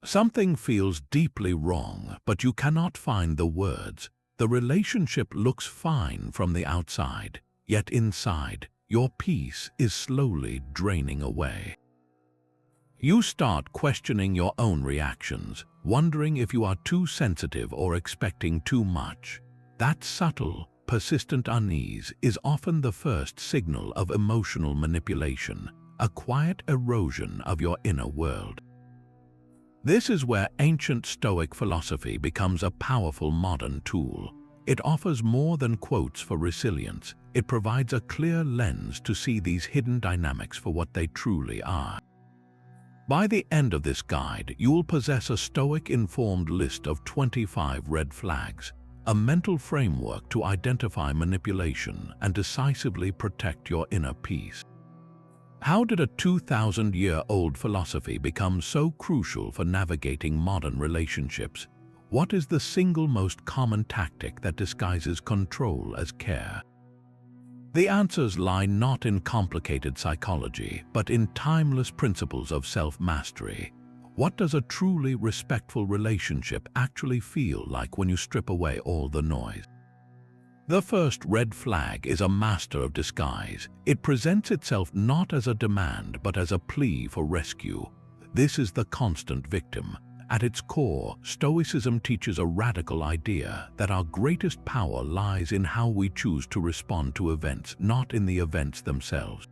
Something feels deeply wrong, but you cannot find the words. The relationship looks fine from the outside, yet inside, your peace is slowly draining away. You start questioning your own reactions, wondering if you are too sensitive or expecting too much. That subtle, persistent unease is often the first signal of emotional manipulation, a quiet erosion of your inner world. This is where ancient Stoic philosophy becomes a powerful modern tool. It offers more than quotes for resilience. It provides a clear lens to see these hidden dynamics for what they truly are. By the end of this guide, you will possess a Stoic-informed list of 25 red flags, a mental framework to identify manipulation and decisively protect your inner peace. How did a 2,000-year-old philosophy become so crucial for navigating modern relationships? What is the single most common tactic that disguises control as care? The answers lie not in complicated psychology, but in timeless principles of self-mastery. What does a truly respectful relationship actually feel like when you strip away all the noise? The first red flag is a master of disguise. It presents itself not as a demand but as a plea for rescue. This is the constant victim. At its core, Stoicism teaches a radical idea that our greatest power lies in how we choose to respond to events, not in the events themselves.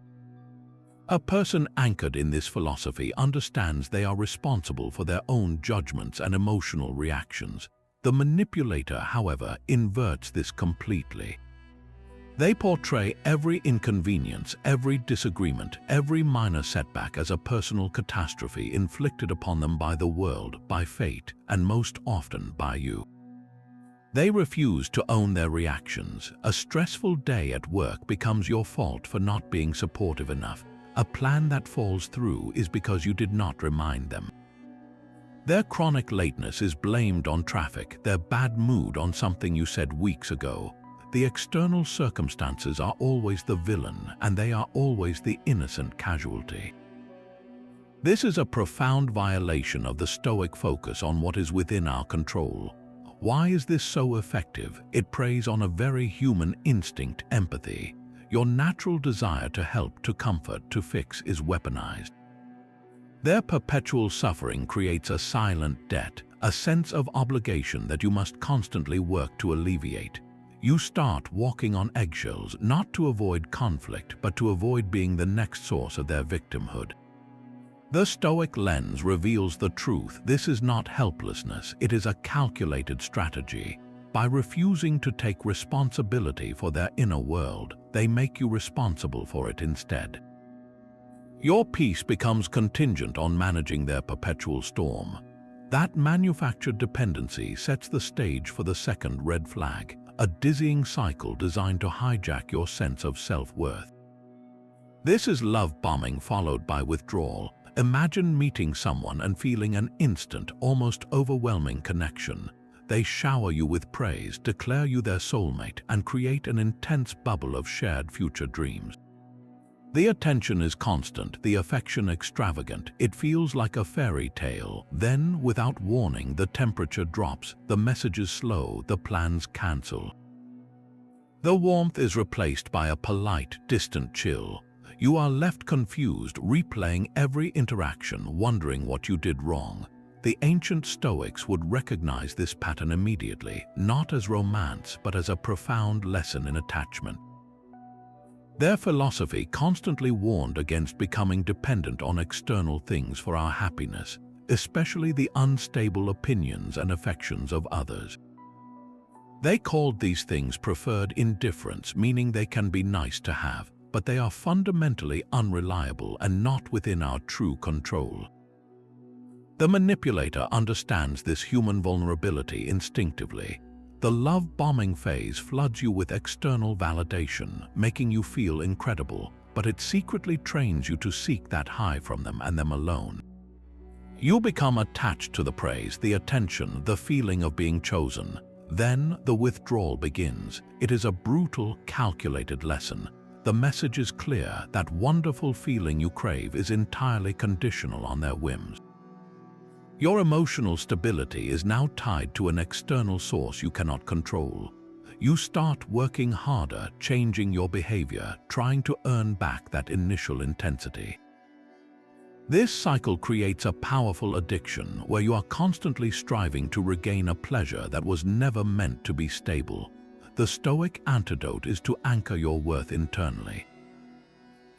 A person anchored in this philosophy understands they are responsible for their own judgments and emotional reactions. The manipulator, however, inverts this completely. They portray every inconvenience, every disagreement, every minor setback as a personal catastrophe inflicted upon them by the world, by fate, and most often by you. They refuse to own their reactions. A stressful day at work becomes your fault for not being supportive enough. A plan that falls through is because you did not remind them. Their chronic lateness is blamed on traffic, their bad mood on something you said weeks ago. The external circumstances are always the villain, and they are always the innocent casualty. This is a profound violation of the Stoic focus on what is within our control. Why is this so effective? It preys on a very human instinct, empathy. Your natural desire to help, to comfort, to fix is weaponized. Their perpetual suffering creates a silent debt, a sense of obligation that you must constantly work to alleviate. You start walking on eggshells, not to avoid conflict, but to avoid being the next source of their victimhood. The Stoic lens reveals the truth. This is not helplessness, it is a calculated strategy. By refusing to take responsibility for their inner world, they make you responsible for it instead. Your peace becomes contingent on managing their perpetual storm. That manufactured dependency sets the stage for the second red flag, a dizzying cycle designed to hijack your sense of self-worth. This is love bombing followed by withdrawal. Imagine meeting someone and feeling an instant, almost overwhelming connection. They shower you with praise, declare you their soulmate, and create an intense bubble of shared future dreams. The attention is constant, the affection extravagant. It feels like a fairy tale. Then, without warning, the temperature drops, the messages slow, the plans cancel. The warmth is replaced by a polite, distant chill. You are left confused, replaying every interaction, wondering what you did wrong. The ancient Stoics would recognize this pattern immediately, not as romance, but as a profound lesson in attachment. Their philosophy constantly warned against becoming dependent on external things for our happiness, especially the unstable opinions and affections of others. They called these things preferred indifference, meaning they can be nice to have, but they are fundamentally unreliable and not within our true control. The manipulator understands this human vulnerability instinctively. The love-bombing phase floods you with external validation, making you feel incredible, but it secretly trains you to seek that high from them and them alone. You become attached to the praise, the attention, the feeling of being chosen. Then the withdrawal begins. It is a brutal, calculated lesson. The message is clear: that wonderful feeling you crave is entirely conditional on their whims. Your emotional stability is now tied to an external source you cannot control. You start working harder, changing your behavior, trying to earn back that initial intensity. This cycle creates a powerful addiction where you are constantly striving to regain a pleasure that was never meant to be stable. The Stoic antidote is to anchor your worth internally.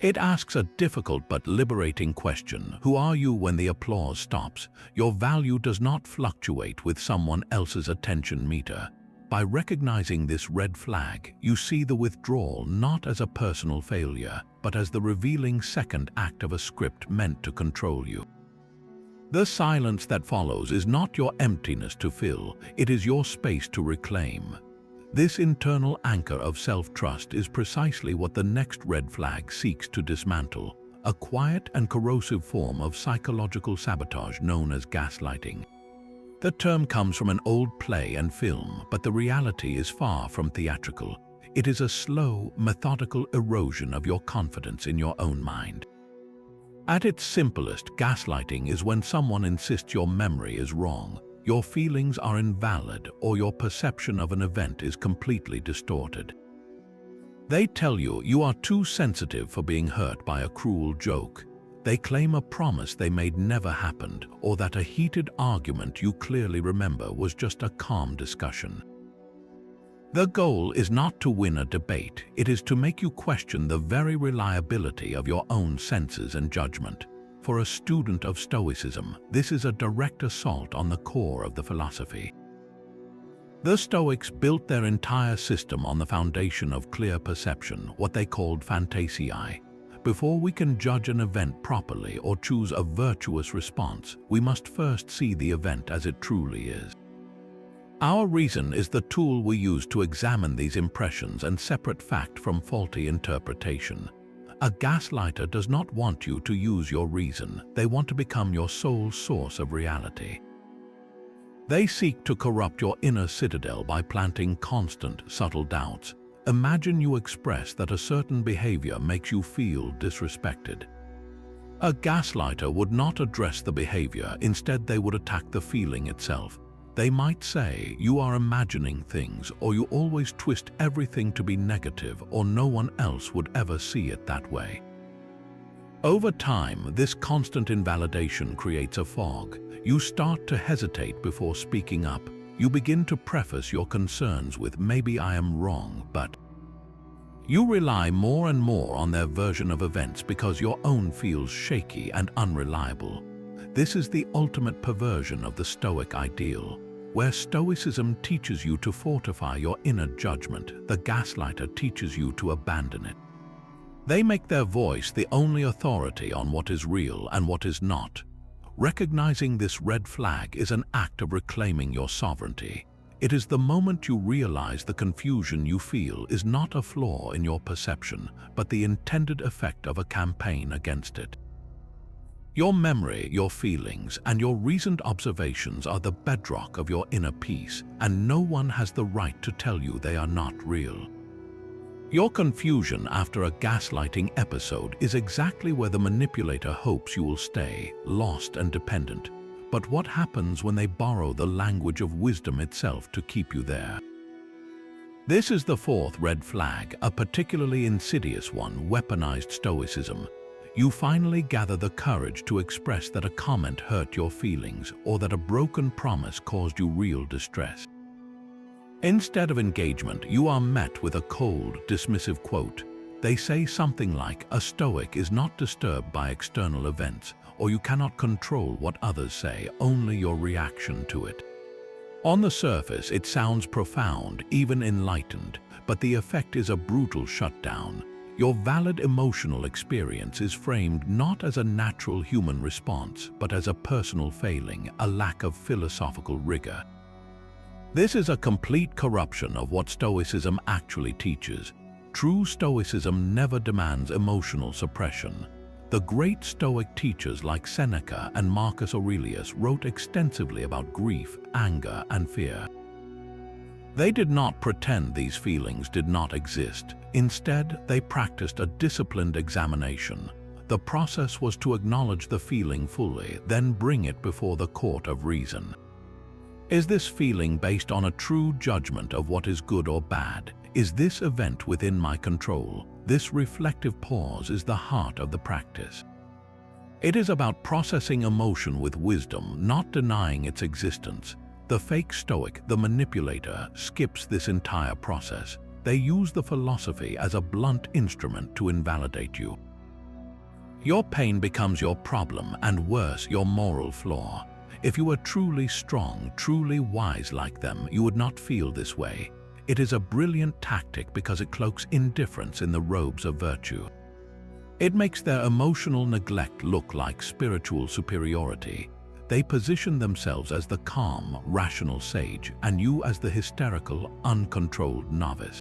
It asks a difficult but liberating question: who are you when the applause stops? Your value does not fluctuate with someone else's attention meter. By recognizing this red flag, you see the withdrawal not as a personal failure, but as the revealing second act of a script meant to control you. The silence that follows is not your emptiness to fill, it is your space to reclaim. This internal anchor of self-trust is precisely what the next red flag seeks to dismantle, a quiet and corrosive form of psychological sabotage known as gaslighting. The term comes from an old play and film, but the reality is far from theatrical. It is a slow, methodical erosion of your confidence in your own mind. At its simplest, gaslighting is when someone insists your memory is wrong, your feelings are invalid, or your perception of an event is completely distorted. They tell you you are too sensitive for being hurt by a cruel joke. They claim a promise they made never happened, or that a heated argument you clearly remember was just a calm discussion. The goal is not to win a debate, it is to make you question the very reliability of your own senses and judgment. For a student of Stoicism, this is a direct assault on the core of the philosophy. The Stoics built their entire system on the foundation of clear perception, what they called phantasiae. Before we can judge an event properly or choose a virtuous response, we must first see the event as it truly is. Our reason is the tool we use to examine these impressions and separate fact from faulty interpretation. A gaslighter does not want you to use your reason, they want to become your sole source of reality. They seek to corrupt your inner citadel by planting constant, subtle doubts. Imagine you express that a certain behavior makes you feel disrespected. A gaslighter would not address the behavior, instead they would attack the feeling itself. They might say, you are imagining things, or you always twist everything to be negative, or no one else would ever see it that way. Over time, this constant invalidation creates a fog. You start to hesitate before speaking up. You begin to preface your concerns with "maybe I am wrong, but..." You rely more and more on their version of events because your own feels shaky and unreliable. This is the ultimate perversion of the Stoic ideal. Where Stoicism teaches you to fortify your inner judgment, the gaslighter teaches you to abandon it. They make their voice the only authority on what is real and what is not. Recognizing this red flag is an act of reclaiming your sovereignty. It is the moment you realize the confusion you feel is not a flaw in your perception, but the intended effect of a campaign against it. Your memory, your feelings, and your reasoned observations are the bedrock of your inner peace, and no one has the right to tell you they are not real. Your confusion after a gaslighting episode is exactly where the manipulator hopes you will stay, lost and dependent. But what happens when they borrow the language of wisdom itself to keep you there? This is the fourth red flag, a particularly insidious one: weaponized Stoicism. You finally gather the courage to express that a comment hurt your feelings or that a broken promise caused you real distress. Instead of engagement, you are met with a cold, dismissive quote. They say something like, "A Stoic is not disturbed by external events," or "You cannot control what others say, only your reaction to it." On the surface, it sounds profound, even enlightened, but the effect is a brutal shutdown. Your valid emotional experience is framed not as a natural human response, but as a personal failing, a lack of philosophical rigor. This is a complete corruption of what Stoicism actually teaches. True Stoicism never demands emotional suppression. The great Stoic teachers like Seneca and Marcus Aurelius wrote extensively about grief, anger, and fear. They did not pretend these feelings did not exist. Instead, they practiced a disciplined examination. The process was to acknowledge the feeling fully, then bring it before the court of reason. Is this feeling based on a true judgment of what is good or bad? Is this event within my control? This reflective pause is the heart of the practice. It is about processing emotion with wisdom, not denying its existence. The fake Stoic, the manipulator, skips this entire process. They use the philosophy as a blunt instrument to invalidate you. Your pain becomes your problem, and worse, your moral flaw. If you were truly strong, truly wise like them, you would not feel this way. It is a brilliant tactic because it cloaks indifference in the robes of virtue. It makes their emotional neglect look like spiritual superiority. They position themselves as the calm, rational sage, and you as the hysterical, uncontrolled novice.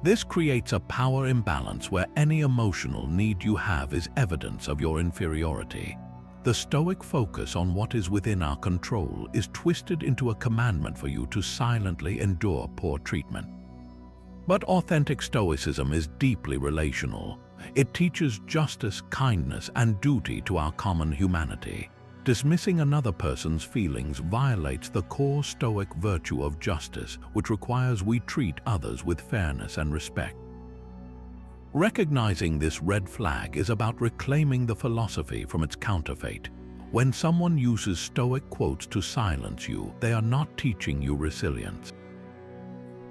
This creates a power imbalance where any emotional need you have is evidence of your inferiority. The Stoic focus on what is within our control is twisted into a commandment for you to silently endure poor treatment. But authentic Stoicism is deeply relational. It teaches justice, kindness, and duty to our common humanity. Dismissing another person's feelings violates the core Stoic virtue of justice, which requires we treat others with fairness and respect. Recognizing this red flag is about reclaiming the philosophy from its counterfeit. When someone uses Stoic quotes to silence you, they are not teaching you resilience.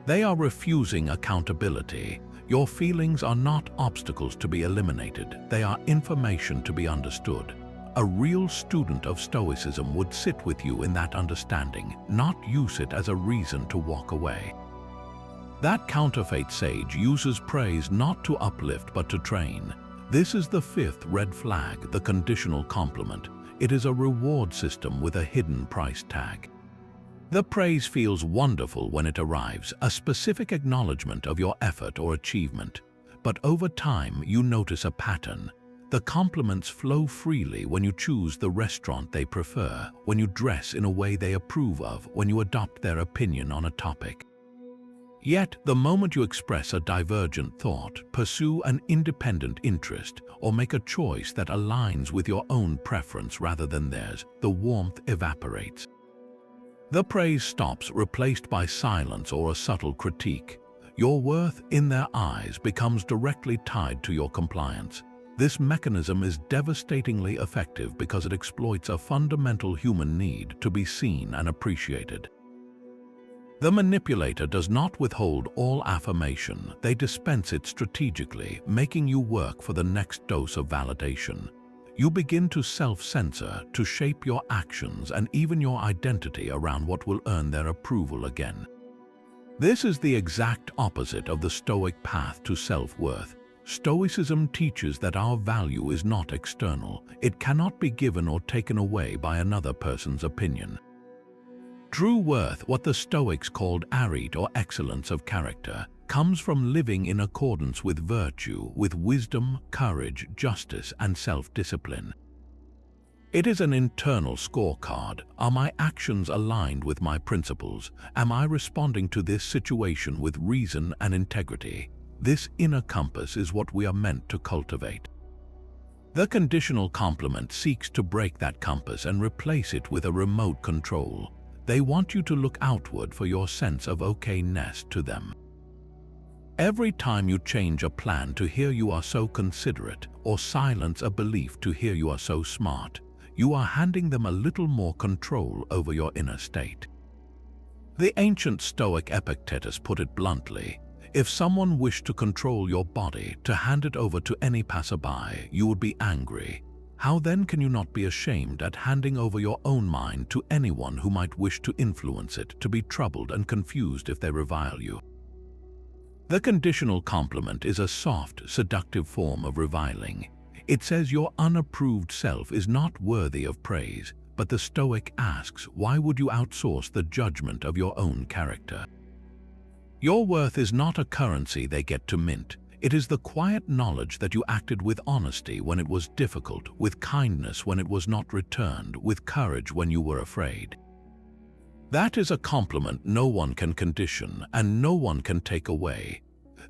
They are refusing accountability. Your feelings are not obstacles to be eliminated, they are information to be understood. A real student of Stoicism would sit with you in that understanding, not use it as a reason to walk away. That counterfeit sage uses praise not to uplift but to train. This is the fifth red flag, the conditional compliment. It is a reward system with a hidden price tag. The praise feels wonderful when it arrives, a specific acknowledgement of your effort or achievement. But over time, you notice a pattern. The compliments flow freely when you choose the restaurant they prefer, when you dress in a way they approve of, when you adopt their opinion on a topic. Yet, the moment you express a divergent thought, pursue an independent interest, or make a choice that aligns with your own preference rather than theirs, the warmth evaporates. The praise stops, replaced by silence or a subtle critique. Your worth in their eyes becomes directly tied to your compliance. This mechanism is devastatingly effective because it exploits a fundamental human need to be seen and appreciated. The manipulator does not withhold all affirmation, they dispense it strategically, making you work for the next dose of validation. You begin to self-censor, to shape your actions and even your identity around what will earn their approval again. This is the exact opposite of the Stoic path to self-worth. Stoicism teaches that our value is not external. It cannot be given or taken away by another person's opinion. True worth, what the Stoics called arete or excellence of character, comes from living in accordance with virtue, with wisdom, courage, justice, and self-discipline. It is an internal scorecard. Are my actions aligned with my principles? Am I responding to this situation with reason and integrity? This inner compass is what we are meant to cultivate. The conditional compliment seeks to break that compass and replace it with a remote control. They want you to look outward for your sense of okayness to them. Every time you change a plan to hear you are so considerate, or silence a belief to hear you are so smart, you are handing them a little more control over your inner state. The ancient Stoic Epictetus put it bluntly: if someone wished to control your body, to hand it over to any passerby, you would be angry. How then can you not be ashamed at handing over your own mind to anyone who might wish to influence it, to be troubled and confused if they revile you? The conditional compliment is a soft, seductive form of reviling. It says your unapproved self is not worthy of praise, but the Stoic asks, why would you outsource the judgment of your own character? Your worth is not a currency they get to mint. It is the quiet knowledge that you acted with honesty when it was difficult, with kindness when it was not returned, with courage when you were afraid. That is a compliment no one can condition and no one can take away.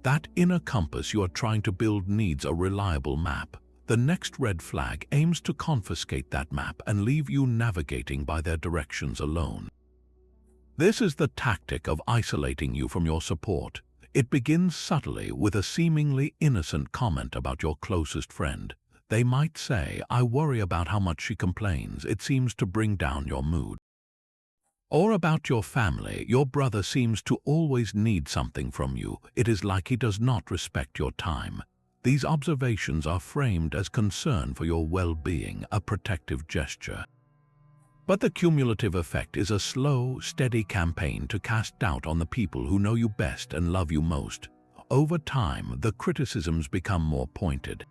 That inner compass you are trying to build needs a reliable map. the next red flag aims to confiscate that map and leave you navigating by their directions alone. This is the tactic of isolating you from your support. It begins subtly with a seemingly innocent comment about your closest friend. They might say, "I worry about how much she complains. It seems to bring down your mood." Or about your family, "Your brother seems to always need something from you. It is like he does not respect your time." These observations are framed as concern for your well-being, a protective gesture. But the cumulative effect is a slow, steady campaign to cast doubt on the people who know you best and love you most. Over time, the criticisms become more pointed.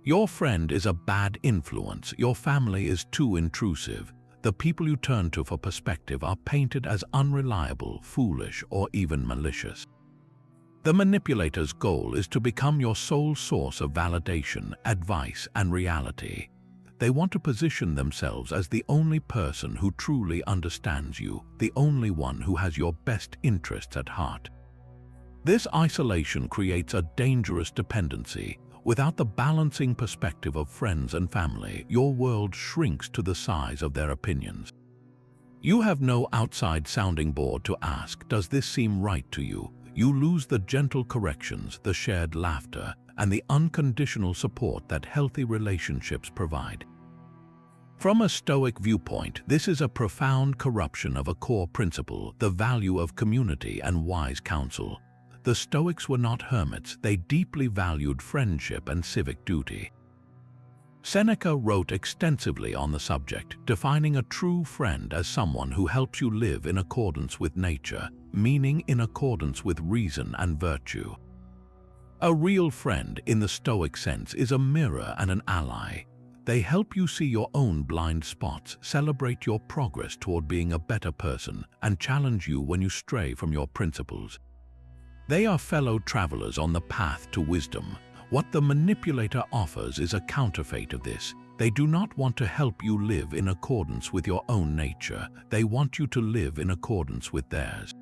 Your friend is a bad influence. Your family is too intrusive. The people you turn to for perspective are painted as unreliable, foolish, or even malicious. The manipulator's goal is to become your sole source of validation, advice, and reality. They want to position themselves as the only person who truly understands you, the only one who has your best interests at heart. This isolation creates a dangerous dependency. Without the balancing perspective of friends and family, your world shrinks to the size of their opinions. You have no outside sounding board to ask, "Does this seem right to you?" You lose the gentle corrections, the shared laughter, and the unconditional support that healthy relationships provide. From a Stoic viewpoint, this is a profound corruption of a core principle, the value of community and wise counsel. The Stoics were not hermits. They deeply valued friendship and civic duty. Seneca wrote extensively on the subject, defining a true friend as someone who helps you live in accordance with nature, meaning in accordance with reason and virtue. A real friend, in the Stoic sense, is a mirror and an ally. They help you see your own blind spots, celebrate your progress toward being a better person, and challenge you when you stray from your principles. They are fellow travelers on the path to wisdom. What the manipulator offers is a counterfeit of this. They do not want to help you live in accordance with your own nature. They want you to live in accordance with theirs.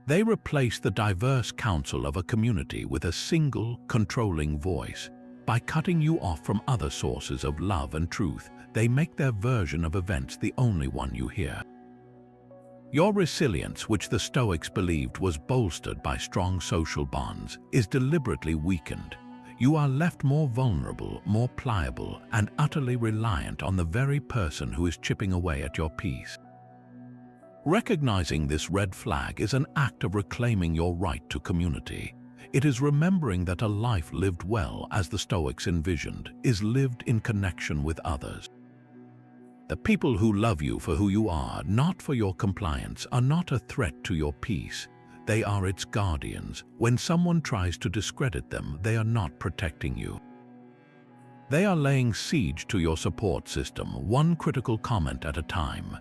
They replace the diverse counsel of a community with a single, controlling voice. By cutting you off from other sources of love and truth, they make their version of events the only one you hear. Your resilience, which the Stoics believed was bolstered by strong social bonds, is deliberately weakened. You are left more vulnerable, more pliable, and utterly reliant on the very person who is chipping away at your peace. Recognizing this red flag is an act of reclaiming your right to community. It is remembering that a life lived well, as the Stoics envisioned, is lived in connection with others. The people who love you for who you are, not for your compliance, are not a threat to your peace. They are its guardians. When someone tries to discredit them, they are not protecting you. They are laying siege to your support system, one critical comment at a time.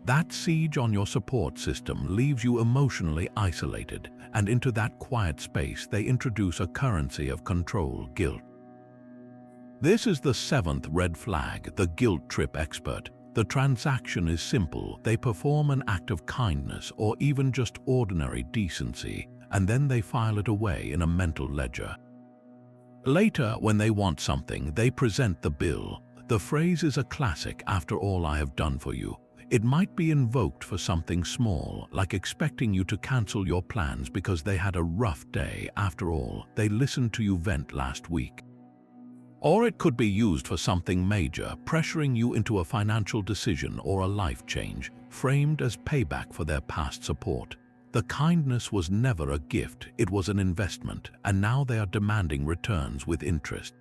That siege on your support system leaves you emotionally isolated, and into that quiet space they introduce a currency of control, guilt. This is the seventh red flag, the guilt trip expert. The transaction is simple. They perform an act of kindness or even just ordinary decency, and then they file it away in a mental ledger. Later, when they want something, they present the bill. The phrase is a classic, "After all I have done for you." It might be invoked for something small, like expecting you to cancel your plans because they had a rough day. After all, they listened to you vent last week. Or it could be used for something major, pressuring you into a financial decision or a life change, framed as payback for their past support. The kindness was never a gift, it was an investment, and now they are demanding returns with interest.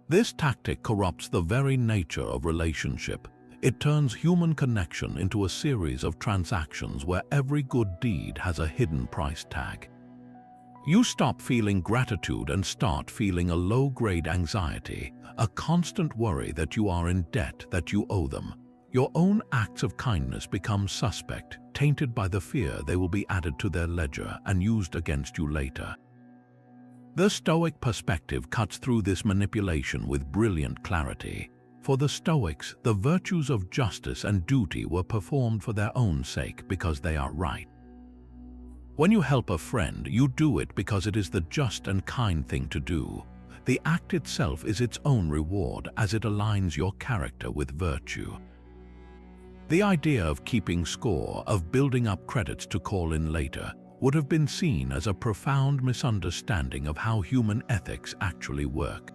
This tactic corrupts the very nature of relationship. It turns human connection into a series of transactions where every good deed has a hidden price tag. You stop feeling gratitude and start feeling a low-grade anxiety, a constant worry that you are in debt, that you owe them. Your own acts of kindness become suspect, tainted by the fear they will be added to their ledger and used against you later. The Stoic perspective cuts through this manipulation with brilliant clarity. For the Stoics, the virtues of justice and duty were performed for their own sake because they are right. When you help a friend, you do it because it is the just and kind thing to do. The act itself is its own reward as it aligns your character with virtue. The idea of keeping score, of building up credits to call in later, would have been seen as a profound misunderstanding of how human ethics actually work.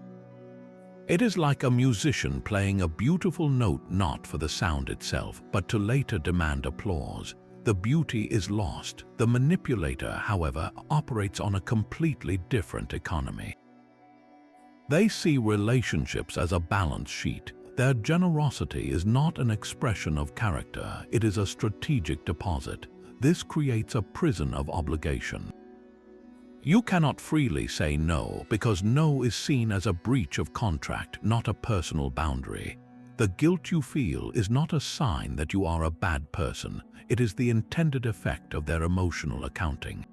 It is like a musician playing a beautiful note not for the sound itself, but to later demand applause. The beauty is lost. The manipulator, however, operates on a completely different economy. They see relationships as a balance sheet. Their generosity is not an expression of character, it is a strategic deposit. This creates a prison of obligation. You cannot freely say no because no is seen as a breach of contract, not a personal boundary. The guilt you feel is not a sign that you are a bad person, it is the intended effect of their emotional accounting.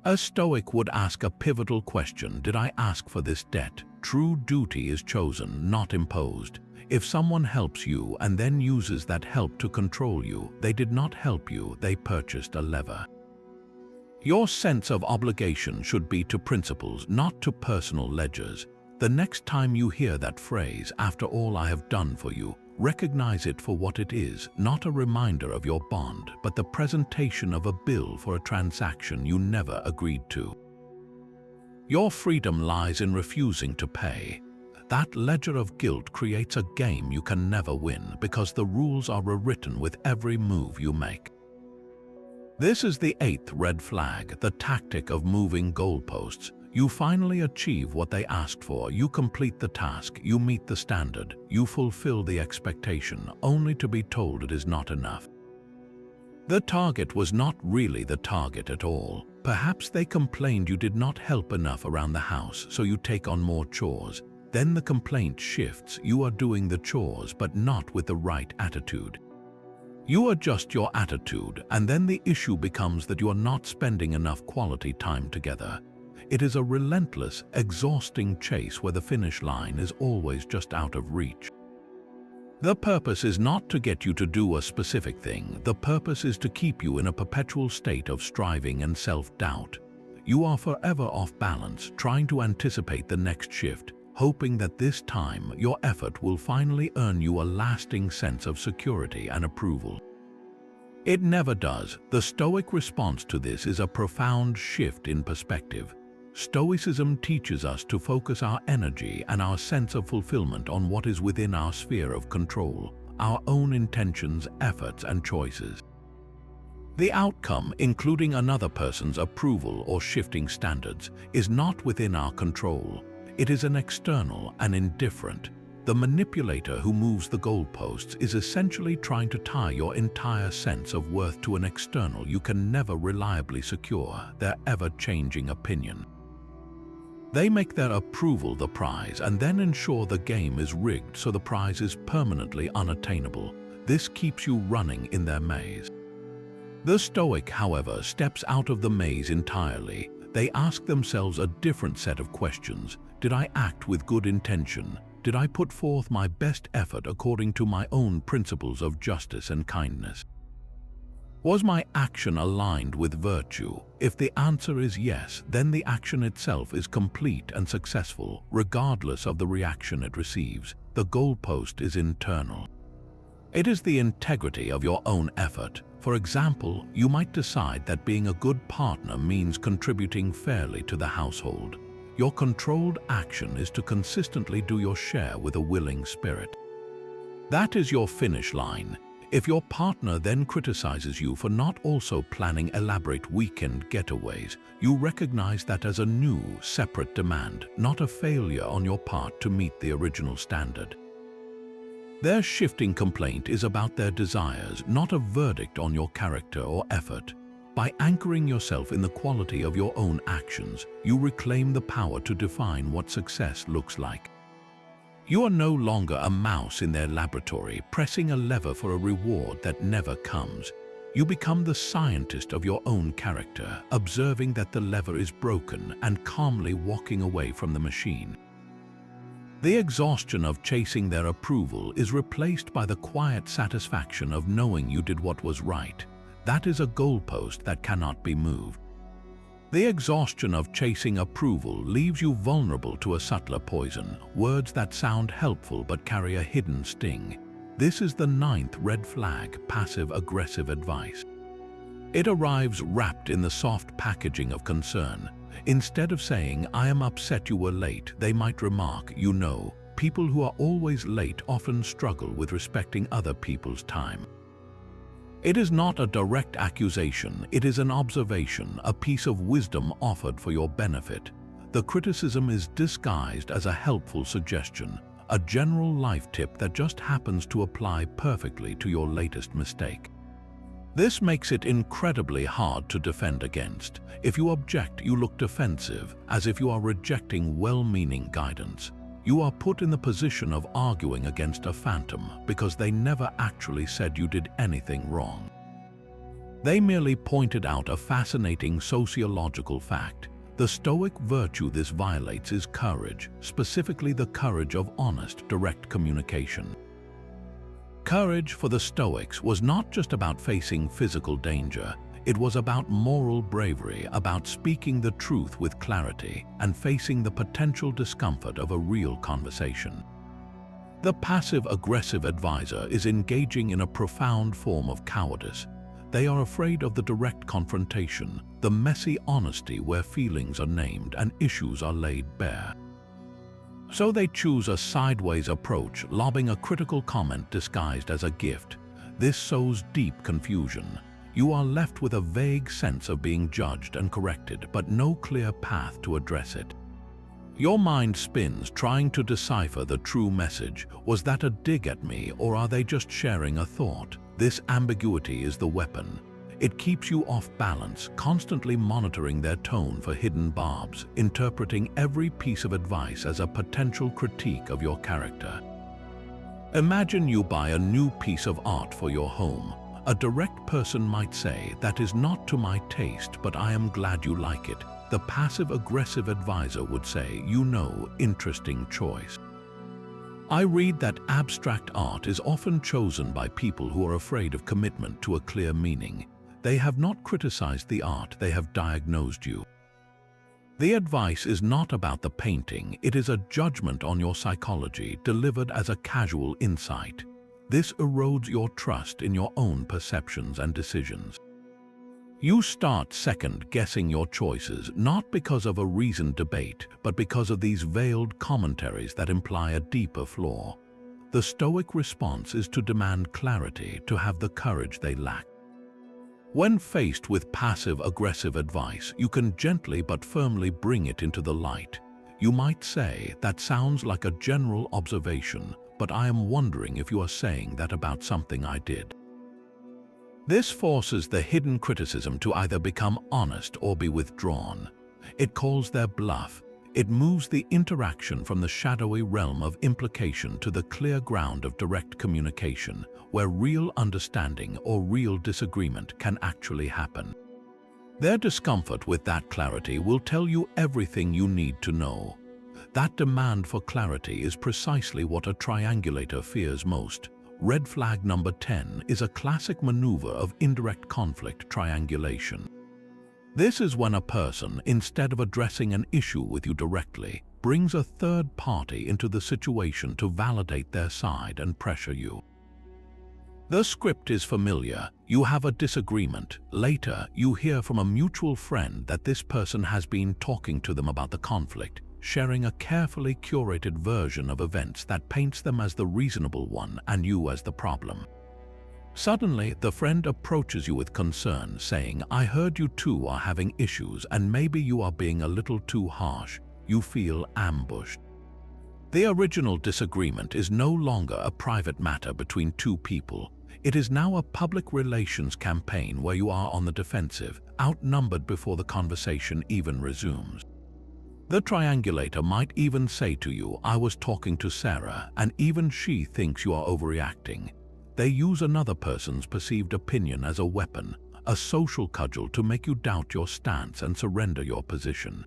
A Stoic would ask a pivotal question: did I ask for this debt? True duty is chosen, not imposed. If someone helps you and then uses that help to control you, they did not help you, they purchased a lever. Your sense of obligation should be to principles, not to personal ledgers. The next time you hear that phrase, "after all I have done for you," recognize it for what it is, not a reminder of your bond, but the presentation of a bill for a transaction you never agreed to. Your freedom lies in refusing to pay. That ledger of guilt creates a game you can never win because the rules are rewritten with every move you make. This is the 8th red flag, the tactic of moving goalposts. You finally achieve what they asked for, you complete the task, you meet the standard, you fulfill the expectation, only to be told it is not enough. The target was not really the target at all. Perhaps they complained you did not help enough around the house, so you take on more chores. Then the complaint shifts, you are doing the chores but not with the right attitude. You adjust your attitude, and then the issue becomes that you are not spending enough quality time together. It is a relentless, exhausting chase where the finish line is always just out of reach. The purpose is not to get you to do a specific thing. The purpose is to keep you in a perpetual state of striving and self-doubt. You are forever off balance, trying to anticipate the next shift, hoping that this time your effort will finally earn you a lasting sense of security and approval. It never does. The Stoic response to this is a profound shift in perspective. Stoicism teaches us to focus our energy and our sense of fulfillment on what is within our sphere of control, our own intentions, efforts, and choices. The outcome, including another person's approval or shifting standards, is not within our control. It is an external and indifferent. The manipulator who moves the goalposts is essentially trying to tie your entire sense of worth to an external you can never reliably secure, their ever-changing opinion. They make their approval the prize and then ensure the game is rigged so the prize is permanently unattainable. This keeps you running in their maze. The Stoic, however, steps out of the maze entirely. They ask themselves a different set of questions. Did I act with good intention? Did I put forth my best effort according to my own principles of justice and kindness? Was my action aligned with virtue? If the answer is yes, then the action itself is complete and successful, regardless of the reaction it receives. The goalpost is internal. It is the integrity of your own effort. For example, you might decide that being a good partner means contributing fairly to the household. Your controlled action is to consistently do your share with a willing spirit. That is your finish line. If your partner then criticizes you for not also planning elaborate weekend getaways, you recognize that as a new, separate demand, not a failure on your part to meet the original standard. Their shifting complaint is about their desires, not a verdict on your character or effort. By anchoring yourself in the quality of your own actions, you reclaim the power to define what success looks like. You are no longer a mouse in their laboratory, pressing a lever for a reward that never comes. You become the scientist of your own character, observing that the lever is broken and calmly walking away from the machine. The exhaustion of chasing their approval is replaced by the quiet satisfaction of knowing you did what was right. That is a goalpost that cannot be moved. The exhaustion of chasing approval leaves you vulnerable to a subtler poison, words that sound helpful but carry a hidden sting. This is the 9th red flag, passive-aggressive advice. It arrives wrapped in the soft packaging of concern. Instead of saying, "I am upset you were late," they might remark, "You know, people who are always late often struggle with respecting other people's time." It is not a direct accusation, it is an observation, a piece of wisdom offered for your benefit. The criticism is disguised as a helpful suggestion, a general life tip that just happens to apply perfectly to your latest mistake. This makes it incredibly hard to defend against. If you object, you look defensive, as if you are rejecting well-meaning guidance. You are put in the position of arguing against a phantom because they never actually said you did anything wrong. They merely pointed out a fascinating sociological fact. The Stoic virtue this violates is courage, specifically the courage of honest, direct communication. Courage for the Stoics was not just about facing physical danger. It was about moral bravery, about speaking the truth with clarity and facing the potential discomfort of a real conversation. The passive-aggressive advisor is engaging in a profound form of cowardice. They are afraid of the direct confrontation, the messy honesty where feelings are named and issues are laid bare. So they choose a sideways approach, lobbing a critical comment disguised as a gift. This sows deep confusion. You are left with a vague sense of being judged and corrected, but no clear path to address it. Your mind spins, trying to decipher the true message. Was that a dig at me, or are they just sharing a thought? This ambiguity is the weapon. It keeps you off balance, constantly monitoring their tone for hidden barbs, interpreting every piece of advice as a potential critique of your character. Imagine you buy a new piece of art for your home. A direct person might say, "That is not to my taste, but I am glad you like it." The passive-aggressive advisor would say, "You know, interesting choice." I read that abstract art is often chosen by people who are afraid of commitment to a clear meaning. They have not criticized the art, they have diagnosed you. The advice is not about the painting, it is a judgment on your psychology delivered as a casual insight. This erodes your trust in your own perceptions and decisions. You start second-guessing your choices, not because of a reasoned debate, but because of these veiled commentaries that imply a deeper flaw. The Stoic response is to demand clarity, to have the courage they lack. When faced with passive-aggressive advice, you can gently but firmly bring it into the light. You might say, "That sounds like a general observation, but I am wondering if you are saying that about something I did." This forces the hidden criticism to either become honest or be withdrawn. It calls their bluff. It moves the interaction from the shadowy realm of implication to the clear ground of direct communication, where real understanding or real disagreement can actually happen. Their discomfort with that clarity will tell you everything you need to know. That demand for clarity is precisely what a triangulator fears most. Red flag number 10 is a classic maneuver of indirect conflict triangulation. This is when a person, instead of addressing an issue with you directly, brings a third party into the situation to validate their side and pressure you. The script is familiar. You have a disagreement. Later, you hear from a mutual friend that this person has been talking to them about the conflict, sharing a carefully curated version of events that paints them as the reasonable one and you as the problem. Suddenly, the friend approaches you with concern, saying, "I heard you two are having issues and maybe you are being a little too harsh." You feel ambushed. The original disagreement is no longer a private matter between two people. It is now a public relations campaign where you are on the defensive, outnumbered before the conversation even resumes. The triangulator might even say to you, "I was talking to Sarah, and even she thinks you are overreacting." They use another person's perceived opinion as a weapon, a social cudgel to make you doubt your stance and surrender your position.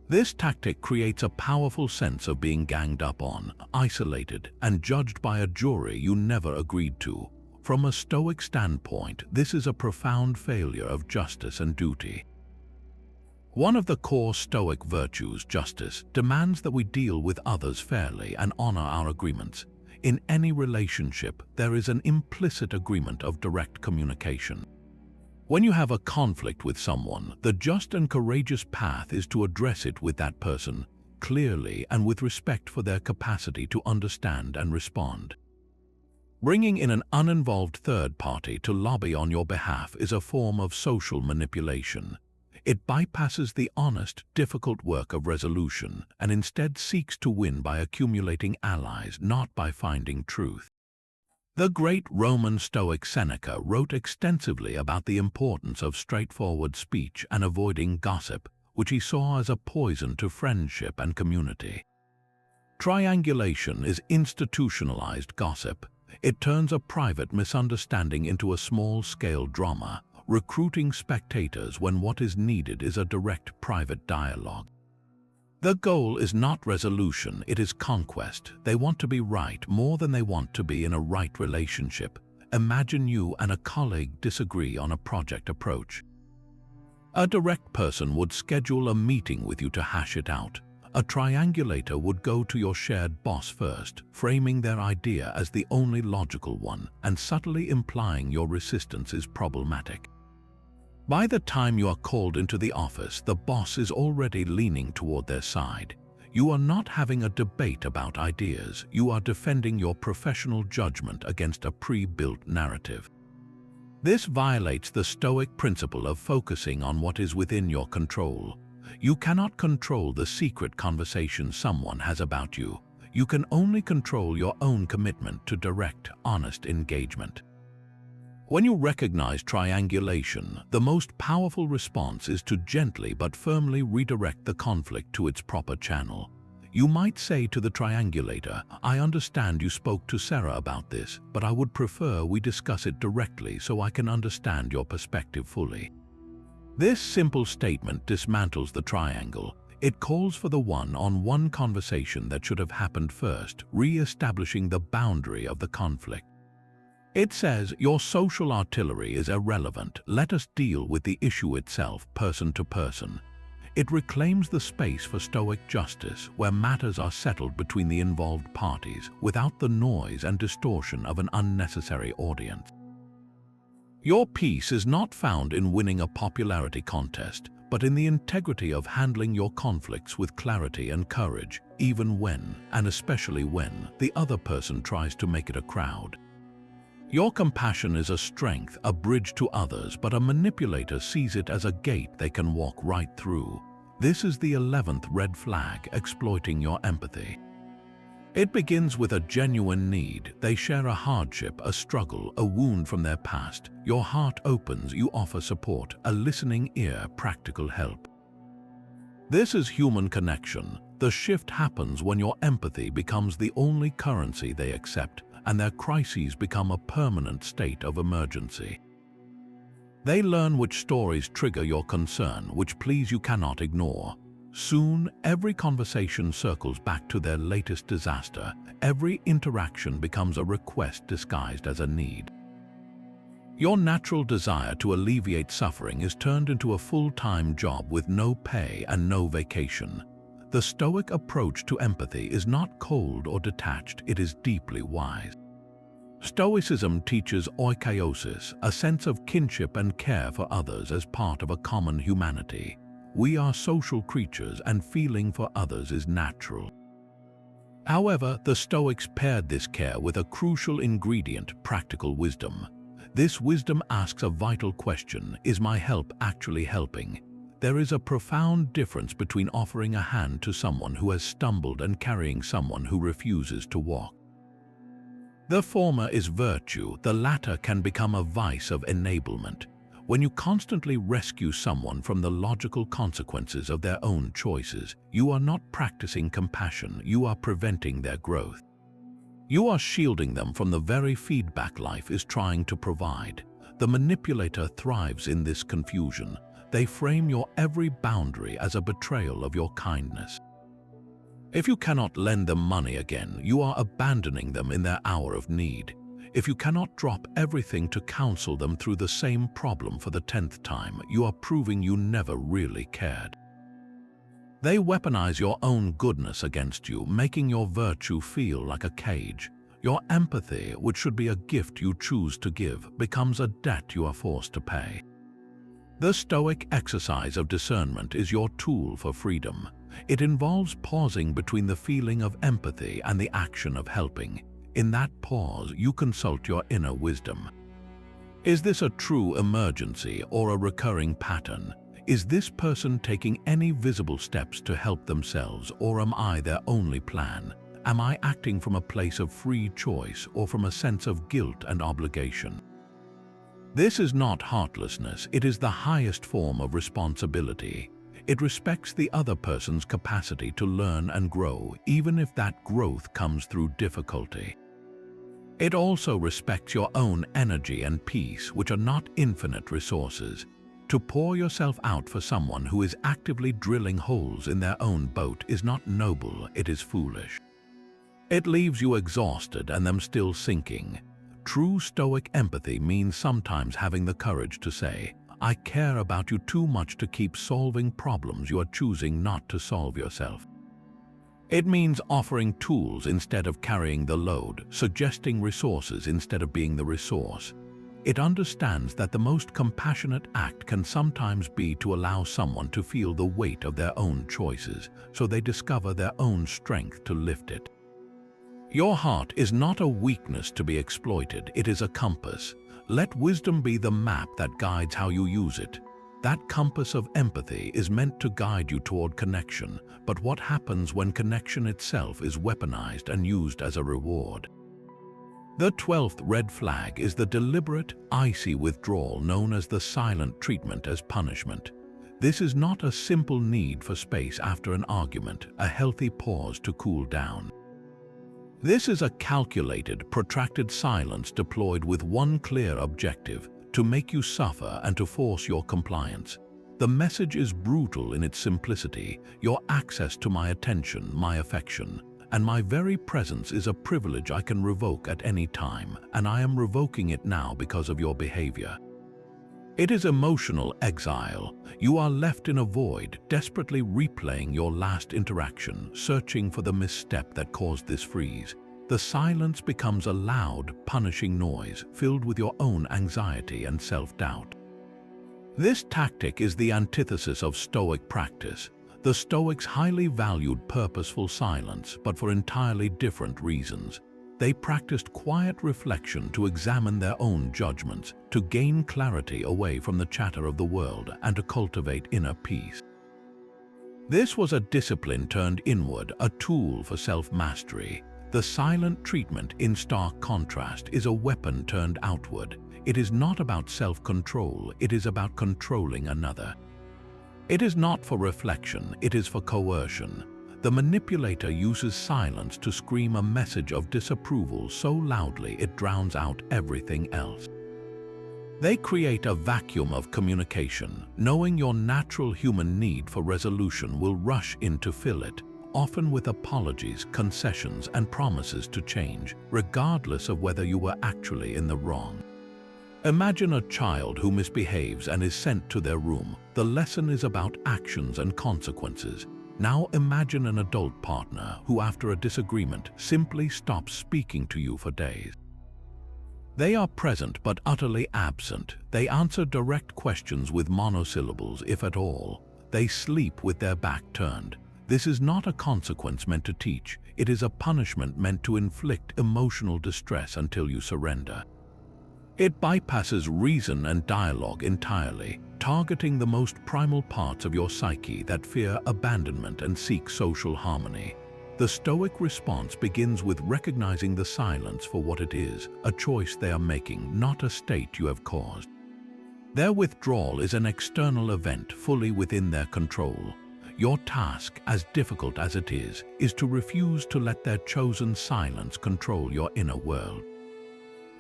This tactic creates a powerful sense of being ganged up on, isolated, and judged by a jury you never agreed to. From a Stoic standpoint, this is a profound failure of justice and duty. One of the core Stoic virtues, justice, demands that we deal with others fairly and honor our agreements. In any relationship, there is an implicit agreement of direct communication. When you have a conflict with someone, the just and courageous path is to address it with that person, clearly and with respect for their capacity to understand and respond. Bringing in an uninvolved third party to lobby on your behalf is a form of social manipulation. It bypasses the honest, difficult work of resolution and instead seeks to win by accumulating allies, not by finding truth. The great Roman Stoic Seneca wrote extensively about the importance of straightforward speech and avoiding gossip, which he saw as a poison to friendship and community. Triangulation is institutionalized gossip. It turns a private misunderstanding into a small-scale drama, recruiting spectators when what is needed is a direct private dialogue. The goal is not resolution, it is conquest. They want to be right more than they want to be in a right relationship. Imagine you and a colleague disagree on a project approach. A direct person would schedule a meeting with you to hash it out. A triangulator would go to your shared boss first, framing their idea as the only logical one and subtly implying your resistance is problematic. By the time you are called into the office, the boss is already leaning toward their side. You are not having a debate about ideas, you are defending your professional judgment against a pre-built narrative. This violates the Stoic principle of focusing on what is within your control. You cannot control the secret conversation someone has about you. You can only control your own commitment to direct, honest engagement. When you recognize triangulation, the most powerful response is to gently but firmly redirect the conflict to its proper channel. You might say to the triangulator, "I understand you spoke to Sarah about this, but I would prefer we discuss it directly so I can understand your perspective fully." This simple statement dismantles the triangle. It calls for the one-on-one conversation that should have happened first, re-establishing the boundary of the conflict. It says, "Your social artillery is irrelevant. Let us deal with the issue itself, person to person." It reclaims the space for Stoic justice, where matters are settled between the involved parties, without the noise and distortion of an unnecessary audience. Your peace is not found in winning a popularity contest, but in the integrity of handling your conflicts with clarity and courage, even when, and especially when, the other person tries to make it a crowd. Your compassion is a strength, a bridge to others, but a manipulator sees it as a gate they can walk right through. This is the 11th red flag, exploiting your empathy. It begins with a genuine need. They share a hardship, a struggle, a wound from their past. Your heart opens, you offer support, a listening ear, practical help. This is human connection. The shift happens when your empathy becomes the only currency they accept, and their crises become a permanent state of emergency. They learn which stories trigger your concern, which pleas you cannot ignore. Soon, every conversation circles back to their latest disaster. Every interaction becomes a request disguised as a need. Your natural desire to alleviate suffering is turned into a full-time job with no pay and no vacation. The Stoic approach to empathy is not cold or detached, it is deeply wise. Stoicism teaches oikoiosis, a sense of kinship and care for others as part of a common humanity. We are social creatures and feeling for others is natural. However, the Stoics paired this care with a crucial ingredient, practical wisdom. This wisdom asks a vital question: is my help actually helping? There is a profound difference between offering a hand to someone who has stumbled and carrying someone who refuses to walk. The former is virtue, the latter can become a vice of enablement. When you constantly rescue someone from the logical consequences of their own choices, you are not practicing compassion, you are preventing their growth. You are shielding them from the very feedback life is trying to provide. The manipulator thrives in this confusion. They frame your every boundary as a betrayal of your kindness. If you cannot lend them money again, you are abandoning them in their hour of need. If you cannot drop everything to counsel them through the same problem for the 10th time, you are proving you never really cared. They weaponize your own goodness against you, making your virtue feel like a cage. Your empathy, which should be a gift you choose to give, becomes a debt you are forced to pay. The Stoic exercise of discernment is your tool for freedom. It involves pausing between the feeling of empathy and the action of helping. In that pause, you consult your inner wisdom. Is this a true emergency or a recurring pattern? Is this person taking any visible steps to help themselves, or am I their only plan? Am I acting from a place of free choice or from a sense of guilt and obligation? This is not heartlessness, it is the highest form of responsibility. It respects the other person's capacity to learn and grow, even if that growth comes through difficulty. It also respects your own energy and peace, which are not infinite resources. To pour yourself out for someone who is actively drilling holes in their own boat is not noble, it is foolish. It leaves you exhausted and them still sinking. True Stoic empathy means sometimes having the courage to say, I care about you too much to keep solving problems you are choosing not to solve yourself. It means offering tools instead of carrying the load, suggesting resources instead of being the resource. It understands that the most compassionate act can sometimes be to allow someone to feel the weight of their own choices, so they discover their own strength to lift it. Your heart is not a weakness to be exploited, it is a compass. Let wisdom be the map that guides how you use it. That compass of empathy is meant to guide you toward connection, but what happens when connection itself is weaponized and used as a reward? The 12th red flag is the deliberate, icy withdrawal known as the silent treatment as punishment. This is not a simple need for space after an argument, a healthy pause to cool down. This is a calculated, protracted silence deployed with one clear objective: to make you suffer and to force your compliance. The message is brutal in its simplicity: your access to my attention, my affection, and my very presence is a privilege I can revoke at any time, and I am revoking it now because of your behavior. It is emotional exile. You are left in a void, desperately replaying your last interaction, searching for the misstep that caused this freeze. The silence becomes a loud, punishing noise, filled with your own anxiety and self-doubt. This tactic is the antithesis of Stoic practice. The Stoics highly valued purposeful silence, but for entirely different reasons. They practiced quiet reflection to examine their own judgments, to gain clarity away from the chatter of the world, and to cultivate inner peace. This was a discipline turned inward, a tool for self-mastery. The silent treatment, in stark contrast, is a weapon turned outward. It is not about self-control, it is about controlling another. It is not for reflection, it is for coercion. The manipulator uses silence to scream a message of disapproval so loudly it drowns out everything else. They create a vacuum of communication, knowing your natural human need for resolution will rush in to fill it, often with apologies, concessions, and promises to change, regardless of whether you were actually in the wrong. Imagine a child who misbehaves and is sent to their room. The lesson is about actions and consequences. Now imagine an adult partner who, after a disagreement, simply stops speaking to you for days. They are present but utterly absent. They answer direct questions with monosyllables, if at all. They sleep with their back turned. This is not a consequence meant to teach. It is a punishment meant to inflict emotional distress until you surrender. It bypasses reason and dialogue entirely, targeting the most primal parts of your psyche that fear abandonment and seek social harmony. The Stoic response begins with recognizing the silence for what it is, a choice they are making, not a state you have caused. Their withdrawal is an external event fully within their control. Your task, as difficult as it is to refuse to let their chosen silence control your inner world.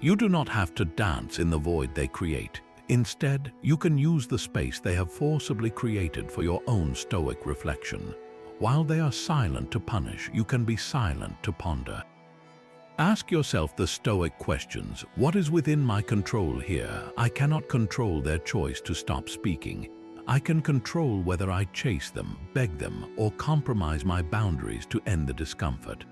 You do not have to dance in the void they create. Instead, you can use the space they have forcibly created for your own Stoic reflection. While they are silent to punish, you can be silent to ponder. Ask yourself the Stoic questions. What is within my control here? I cannot control their choice to stop speaking. I can control whether I chase them, beg them, or compromise my boundaries to end the discomfort.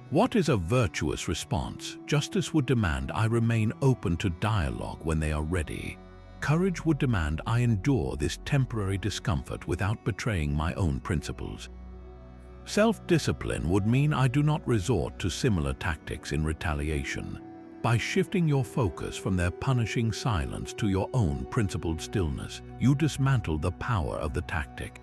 What is a virtuous response? Justice would demand I remain open to dialogue when they are ready. Courage would demand I endure this temporary discomfort without betraying my own principles. Self-discipline would mean I do not resort to similar tactics in retaliation. By shifting your focus from their punishing silence to your own principled stillness, you dismantle the power of the tactic.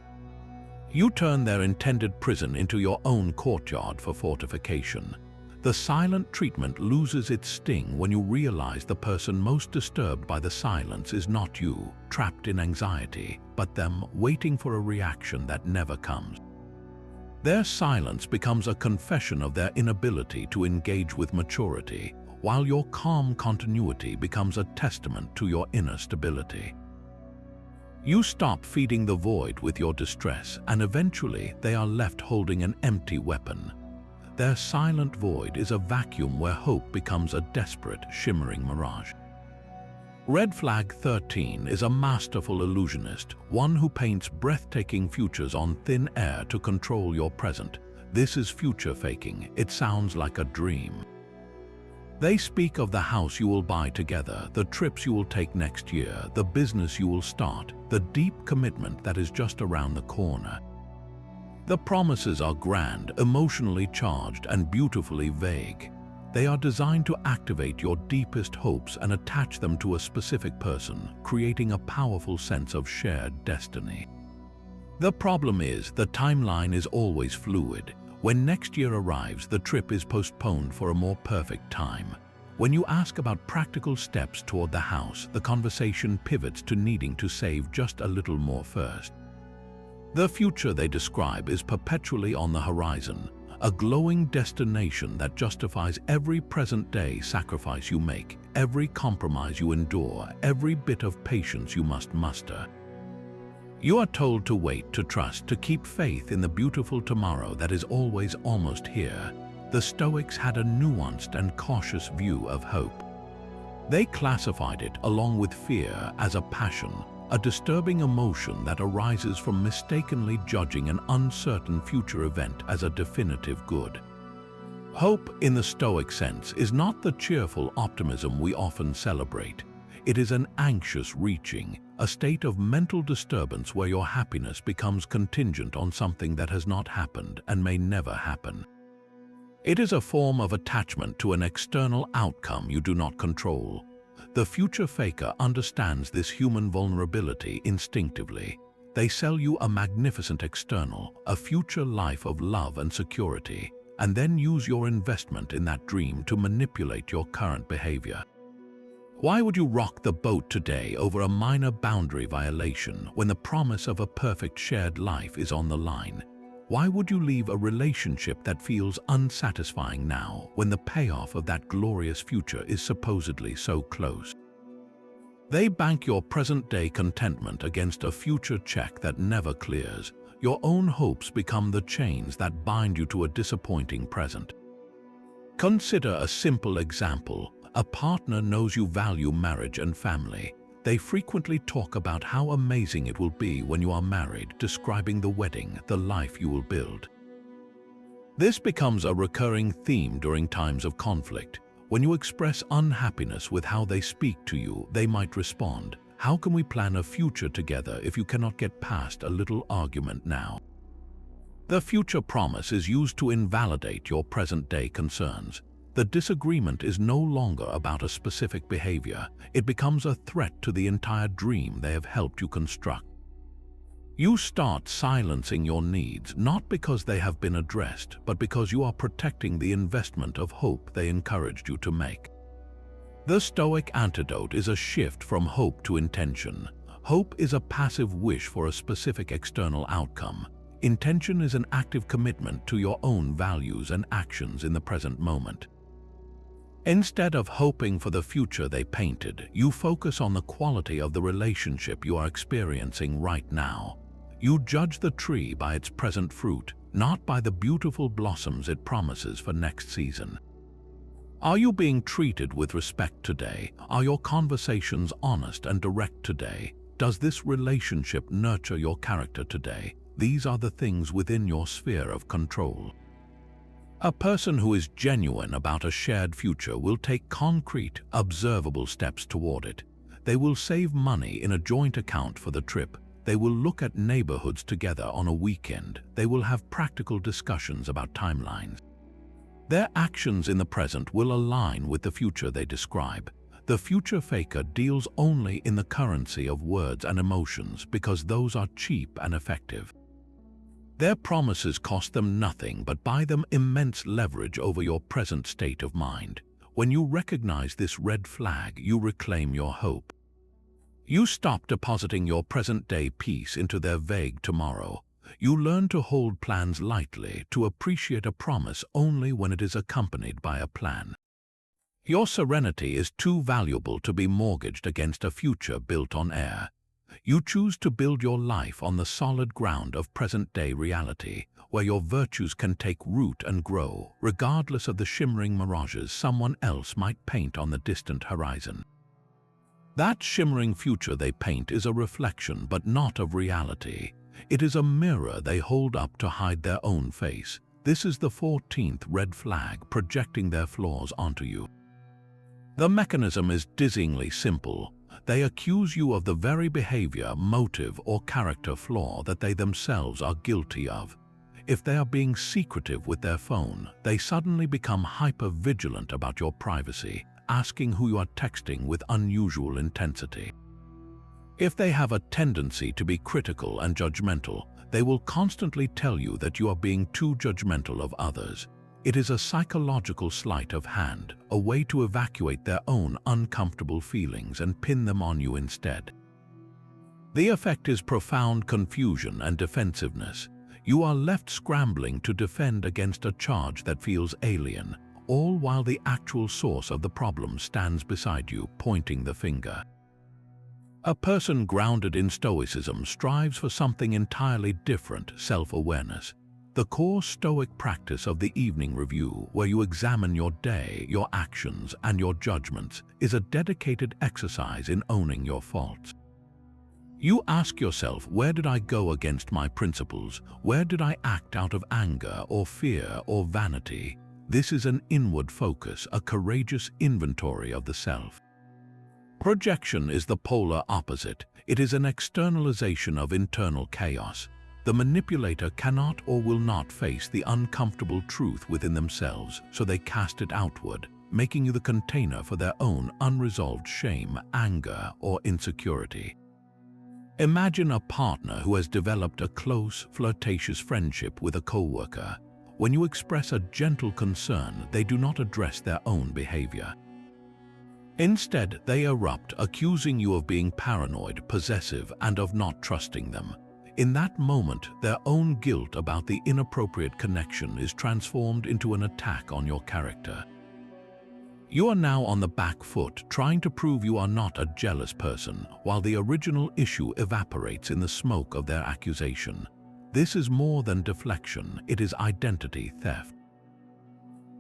You turn their intended prison into your own courtyard for fortification. The silent treatment loses its sting when you realize the person most disturbed by the silence is not you, trapped in anxiety, but them waiting for a reaction that never comes. Their silence becomes a confession of their inability to engage with maturity, while your calm continuity becomes a testament to your inner stability. You stop feeding the void with your distress, and eventually they are left holding an empty weapon. Their silent void is a vacuum where hope becomes a desperate, shimmering mirage. Red Flag 13 is a masterful illusionist, one who paints breathtaking futures on thin air to control your present. This is future faking. It sounds like a dream. They speak of the house you will buy together, the trips you will take next year, the business you will start, the deep commitment that is just around the corner. The promises are grand, emotionally charged, and beautifully vague. They are designed to activate your deepest hopes and attach them to a specific person, creating a powerful sense of shared destiny. The problem is, the timeline is always fluid. When next year arrives, the trip is postponed for a more perfect time. When you ask about practical steps toward the house, the conversation pivots to needing to save just a little more first. The future they describe is perpetually on the horizon, a glowing destination that justifies every present-day sacrifice you make, every compromise you endure, every bit of patience you must muster. You are told to wait, to trust, to keep faith in the beautiful tomorrow that is always almost here. The Stoics had a nuanced and cautious view of hope. They classified it, along with fear, as a passion, a disturbing emotion that arises from mistakenly judging an uncertain future event as a definitive good. Hope, in the Stoic sense, is not the cheerful optimism we often celebrate. It is an anxious reaching, a state of mental disturbance where your happiness becomes contingent on something that has not happened and may never happen. It is a form of attachment to an external outcome you do not control. The future faker understands this human vulnerability instinctively. They sell you a magnificent external, a future life of love and security, and then use your investment in that dream to manipulate your current behavior. Why would you rock the boat today over a minor boundary violation when the promise of a perfect shared life is on the line? Why would you leave a relationship that feels unsatisfying now when the payoff of that glorious future is supposedly so close? They bank your present-day contentment against a future check that never clears. Your own hopes become the chains that bind you to a disappointing present. Consider a simple example. A partner knows you value marriage and family. They frequently talk about how amazing it will be when you are married, describing the wedding, the life you will build. This becomes a recurring theme during times of conflict. When you express unhappiness with how they speak to you, they might respond, "How can we plan a future together if you cannot get past a little argument now?" The future promise is used to invalidate your present-day concerns. The disagreement is no longer about a specific behavior. It becomes a threat to the entire dream they have helped you construct. You start silencing your needs, not because they have been addressed, but because you are protecting the investment of hope they encouraged you to make. The Stoic antidote is a shift from hope to intention. Hope is a passive wish for a specific external outcome. Intention is an active commitment to your own values and actions in the present moment. Instead of hoping for the future they painted, you focus on the quality of the relationship you are experiencing right now. You judge the tree by its present fruit, not by the beautiful blossoms it promises for next season. Are you being treated with respect today? Are your conversations honest and direct today? Does this relationship nurture your character today? These are the things within your sphere of control. A person who is genuine about a shared future will take concrete, observable steps toward it. They will save money in a joint account for the trip. They will look at neighborhoods together on a weekend. They will have practical discussions about timelines. Their actions in the present will align with the future they describe. The future faker deals only in the currency of words and emotions because those are cheap and effective. Their promises cost them nothing but buy them immense leverage over your present state of mind. When you recognize this red flag, you reclaim your hope. You stop depositing your present-day peace into their vague tomorrow. You learn to hold plans lightly, to appreciate a promise only when it is accompanied by a plan. Your serenity is too valuable to be mortgaged against a future built on air. You choose to build your life on the solid ground of present-day reality, where your virtues can take root and grow, regardless of the shimmering mirages someone else might paint on the distant horizon. That shimmering future they paint is a reflection, but not of reality. It is a mirror they hold up to hide their own face. This is the 14th red flag projecting their flaws onto you. The mechanism is dizzyingly simple. They accuse you of the very behavior, motive, or character flaw that they themselves are guilty of. If they are being secretive with their phone, they suddenly become hyper-vigilant about your privacy, asking who you are texting with unusual intensity. If they have a tendency to be critical and judgmental, they will constantly tell you that you are being too judgmental of others. It is a psychological sleight of hand, a way to evacuate their own uncomfortable feelings and pin them on you instead. The effect is profound confusion and defensiveness. You are left scrambling to defend against a charge that feels alien, all while the actual source of the problem stands beside you, pointing the finger. A person grounded in Stoicism strives for something entirely different: self-awareness. The core Stoic practice of the evening review, where you examine your day, your actions, and your judgments, is a dedicated exercise in owning your faults. You ask yourself, where did I go against my principles? Where did I act out of anger or fear or vanity? This is an inward focus, a courageous inventory of the self. Projection is the polar opposite. It is an externalization of internal chaos. The manipulator cannot or will not face the uncomfortable truth within themselves, so they cast it outward, making you the container for their own unresolved shame, anger, or insecurity. Imagine a partner who has developed a close, flirtatious friendship with a coworker. When you express a gentle concern, they do not address their own behavior. Instead, they erupt, accusing you of being paranoid, possessive, and of not trusting them. In that moment, their own guilt about the inappropriate connection is transformed into an attack on your character. You are now on the back foot, trying to prove you are not a jealous person, while the original issue evaporates in the smoke of their accusation. This is more than deflection, it is identity theft.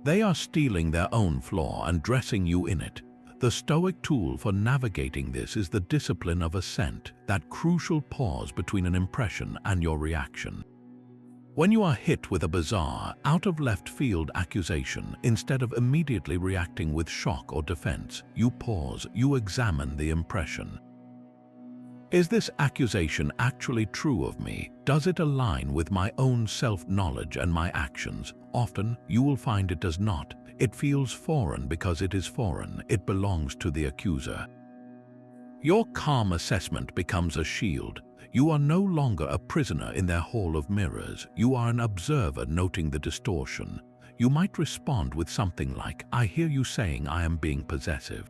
They are stealing their own flaw and dressing you in it. The Stoic tool for navigating this is the discipline of assent, that crucial pause between an impression and your reaction. When you are hit with a bizarre, out-of-left-field accusation, instead of immediately reacting with shock or defense, you pause, you examine the impression. Is this accusation actually true of me? Does it align with my own self-knowledge and my actions? Often, you will find it does not. It feels foreign because it is foreign. It belongs to the accuser. Your calm assessment becomes a shield. You are no longer a prisoner in their hall of mirrors. You are an observer noting the distortion. You might respond with something like, "I hear you saying I am being possessive.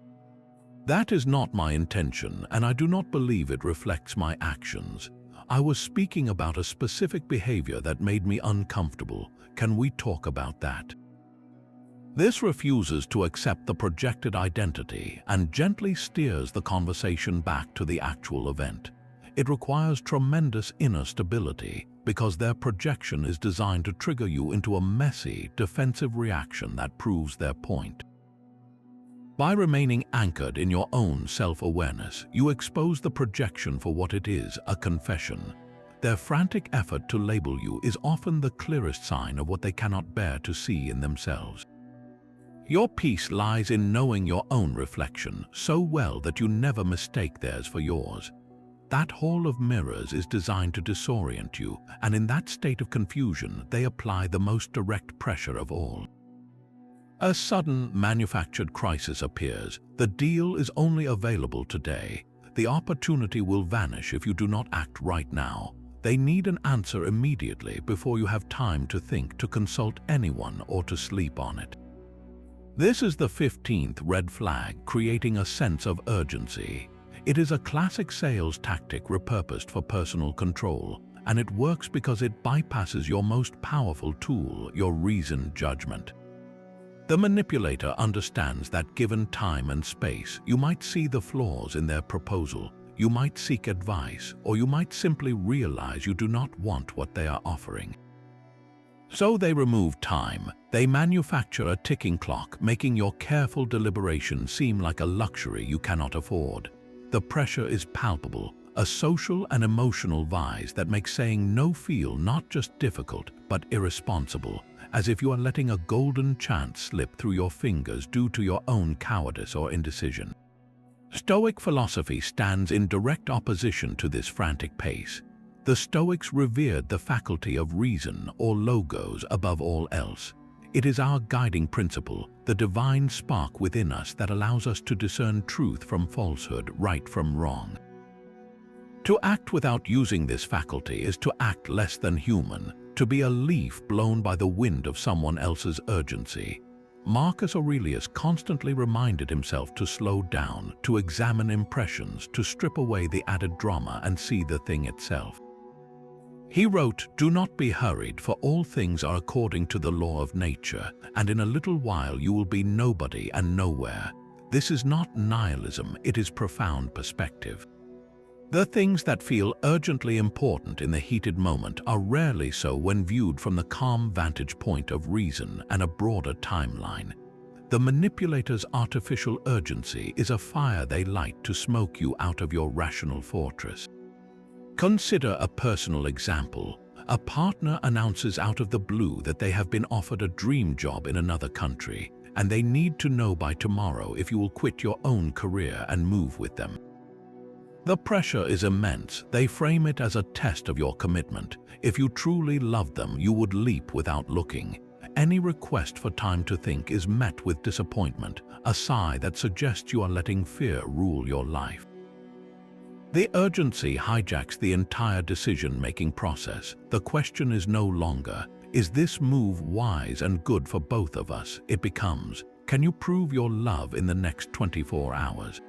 That is not my intention, and I do not believe it reflects my actions. I was speaking about a specific behavior that made me uncomfortable. Can we talk about that?" This refuses to accept the projected identity and gently steers the conversation back to the actual event. It requires tremendous inner stability because their projection is designed to trigger you into a messy, defensive reaction that proves their point. By remaining anchored in your own self-awareness, you expose the projection for what it is, a confession. Their frantic effort to label you is often the clearest sign of what they cannot bear to see in themselves. Your peace lies in knowing your own reflection so well that you never mistake theirs for yours. That hall of mirrors is designed to disorient you, and in that state of confusion, they apply the most direct pressure of all. A sudden, manufactured crisis appears. The deal is only available today. The opportunity will vanish if you do not act right now. They need an answer immediately before you have time to think, to consult anyone, or to sleep on it. This is the 15th red flag, creating a sense of urgency. It is a classic sales tactic repurposed for personal control, and it works because it bypasses your most powerful tool, your reasoned judgment. The manipulator understands that given time and space, you might see the flaws in their proposal, you might seek advice, or you might simply realize you do not want what they are offering. So they remove time. They manufacture a ticking clock, making your careful deliberation seem like a luxury you cannot afford. The pressure is palpable, a social and emotional vice that makes saying no feel not just difficult, but irresponsible, as if you are letting a golden chance slip through your fingers due to your own cowardice or indecision. Stoic philosophy stands in direct opposition to this frantic pace. The Stoics revered the faculty of reason, or logos, above all else. It is our guiding principle, the divine spark within us that allows us to discern truth from falsehood, right from wrong. To act without using this faculty is to act less than human, to be a leaf blown by the wind of someone else's urgency. Marcus Aurelius constantly reminded himself to slow down, to examine impressions, to strip away the added drama and see the thing itself. He wrote, "Do not be hurried, for all things are according to the law of nature, and in a little while you will be nobody and nowhere." This is not nihilism, it is profound perspective. The things that feel urgently important in the heated moment are rarely so when viewed from the calm vantage point of reason and a broader timeline. The manipulator's artificial urgency is a fire they light to smoke you out of your rational fortress. Consider a personal example. A partner announces out of the blue that they have been offered a dream job in another country, and they need to know by tomorrow if you will quit your own career and move with them. The pressure is immense. They frame it as a test of your commitment. If you truly loved them, you would leap without looking. Any request for time to think is met with disappointment, a sigh that suggests you are letting fear rule your life. The urgency hijacks the entire decision-making process. The question is no longer, is this move wise and good for both of us? It becomes, can you prove your love in the next 24 hours?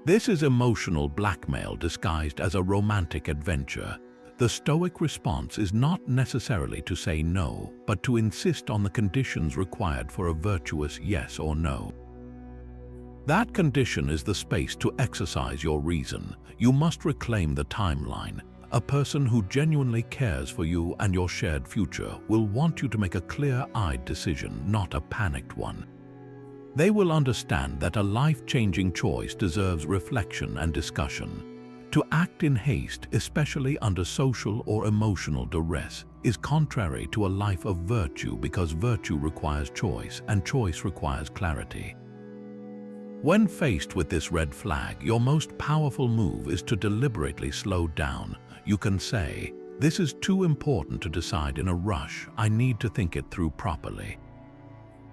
This is emotional blackmail disguised as a romantic adventure. The Stoic response is not necessarily to say no, but to insist on the conditions required for a virtuous yes or no. That condition is the space to exercise your reason. You must reclaim the timeline. A person who genuinely cares for you and your shared future will want you to make a clear-eyed decision, not a panicked one. They will understand that a life-changing choice deserves reflection and discussion. To act in haste, especially under social or emotional duress, is contrary to a life of virtue, because virtue requires choice and choice requires clarity. When faced with this red flag, your most powerful move is to deliberately slow down. You can say, "This is too important to decide in a rush. I need to think it through properly."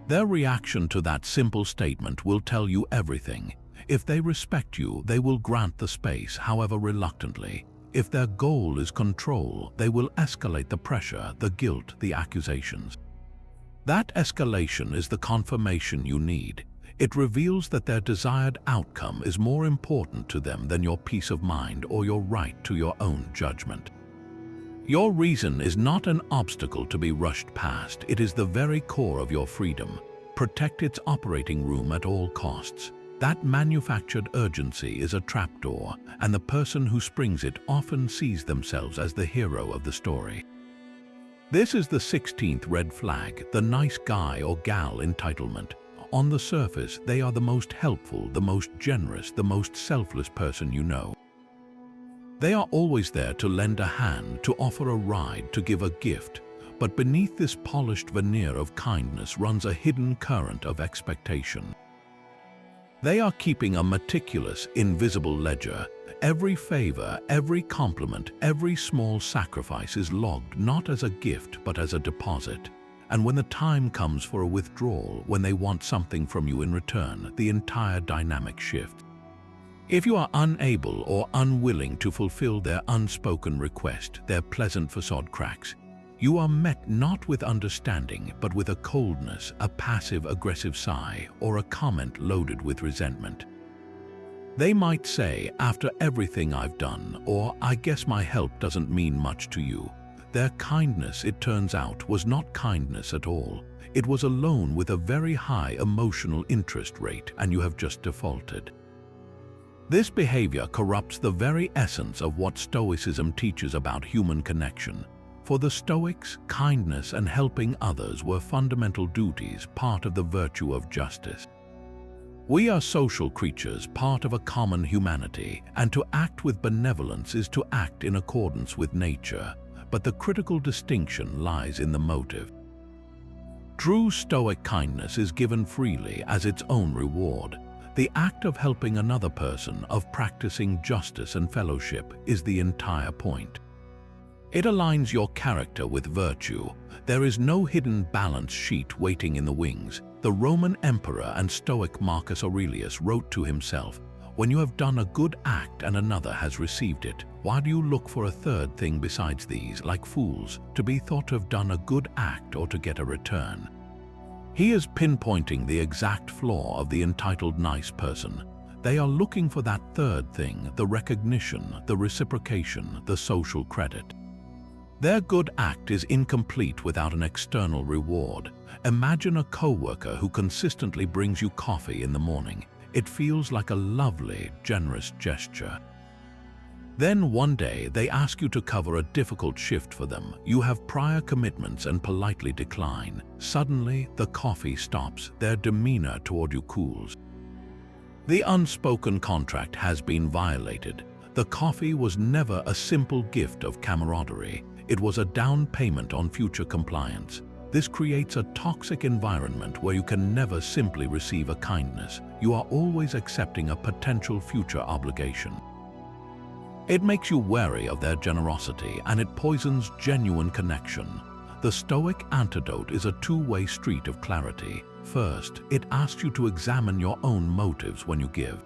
Their reaction to that simple statement will tell you everything. If they respect you, they will grant the space, however reluctantly. If their goal is control, they will escalate the pressure, the guilt, the accusations. That escalation is the confirmation you need. It reveals that their desired outcome is more important to them than your peace of mind or your right to your own judgment. Your reason is not an obstacle to be rushed past. It is the very core of your freedom. Protect its operating room at all costs. That manufactured urgency is a trapdoor, and the person who springs it often sees themselves as the hero of the story. This is the 16th red flag, the nice guy or gal entitlement. On the surface, they are the most helpful, the most generous, the most selfless person you know. They are always there to lend a hand, to offer a ride, to give a gift. But beneath this polished veneer of kindness runs a hidden current of expectation. They are keeping a meticulous, invisible ledger. Every favor, every compliment, every small sacrifice is logged not as a gift but as a deposit. And when the time comes for a withdrawal, when they want something from you in return, the entire dynamic shifts. If you are unable or unwilling to fulfill their unspoken request, their pleasant facade cracks. You are met not with understanding, but with a coldness, a passive-aggressive sigh, or a comment loaded with resentment. They might say, "After everything I've done," or "I guess my help doesn't mean much to you." Their kindness, it turns out, was not kindness at all. It was a loan with a very high emotional interest rate, and you have just defaulted. This behavior corrupts the very essence of what Stoicism teaches about human connection. For the Stoics, kindness and helping others were fundamental duties, part of the virtue of justice. We are social creatures, part of a common humanity, and to act with benevolence is to act in accordance with nature. But the critical distinction lies in the motive. True Stoic kindness is given freely as its own reward. The act of helping another person, of practicing justice and fellowship, is the entire point. It aligns your character with virtue. There is no hidden balance sheet waiting in the wings. The Roman emperor and Stoic Marcus Aurelius wrote to himself, "When you have done a good act and another has received it, why do you look for a third thing besides these, like fools, to be thought to have done a good act or to get a return?" He is pinpointing the exact flaw of the entitled nice person. They are looking for that third thing, the recognition, the reciprocation, the social credit. Their good act is incomplete without an external reward. Imagine a coworker who consistently brings you coffee in the morning. It feels like a lovely, generous gesture. Then one day they ask you to cover a difficult shift for them. You have prior commitments and politely decline. Suddenly, the coffee stops. Their demeanor toward you cools. The unspoken contract has been violated. The coffee was never a simple gift of camaraderie. It was a down payment on future compliance. This creates a toxic environment where you can never simply receive a kindness. You are always accepting a potential future obligation. It makes you wary of their generosity, and it poisons genuine connection. The Stoic antidote is a two-way street of clarity. First, it asks you to examine your own motives when you give.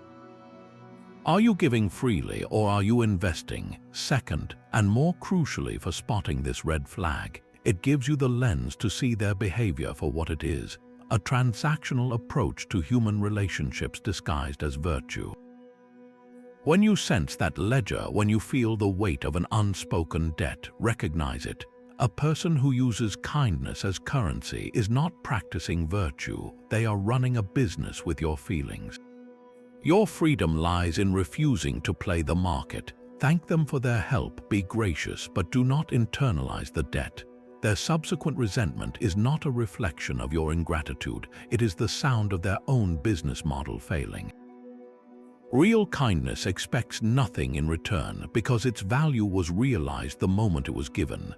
Are you giving freely or are you investing? Second, and more crucially for spotting this red flag, it gives you the lens to see their behavior for what it is, a transactional approach to human relationships disguised as virtue. When you sense that ledger, when you feel the weight of an unspoken debt, recognize it. A person who uses kindness as currency is not practicing virtue. They are running a business with your feelings. Your freedom lies in refusing to play the market. Thank them for their help, be gracious, but do not internalize the debt. Their subsequent resentment is not a reflection of your ingratitude. It is the sound of their own business model failing. Real kindness expects nothing in return because its value was realized the moment it was given.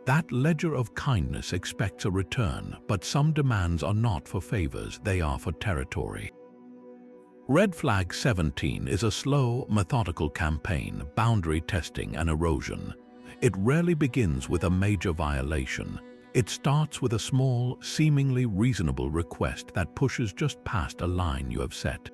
That ledger of kindness expects a return, but some demands are not for favors, they are for territory. Red Flag 17 is a slow, methodical campaign, boundary testing and erosion. It rarely begins with a major violation. It starts with a small, seemingly reasonable request that pushes just past a line you have set.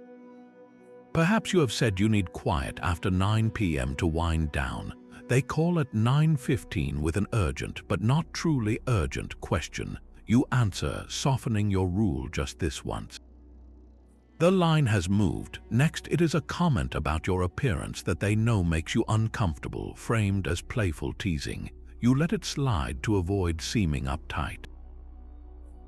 Perhaps you have said you need quiet after 9 p.m. to wind down. They call at 9:15 with an urgent, but not truly urgent, question. You answer, softening your rule just this once. The line has moved. Next, it is a comment about your appearance that they know makes you uncomfortable, framed as playful teasing. You let it slide to avoid seeming uptight.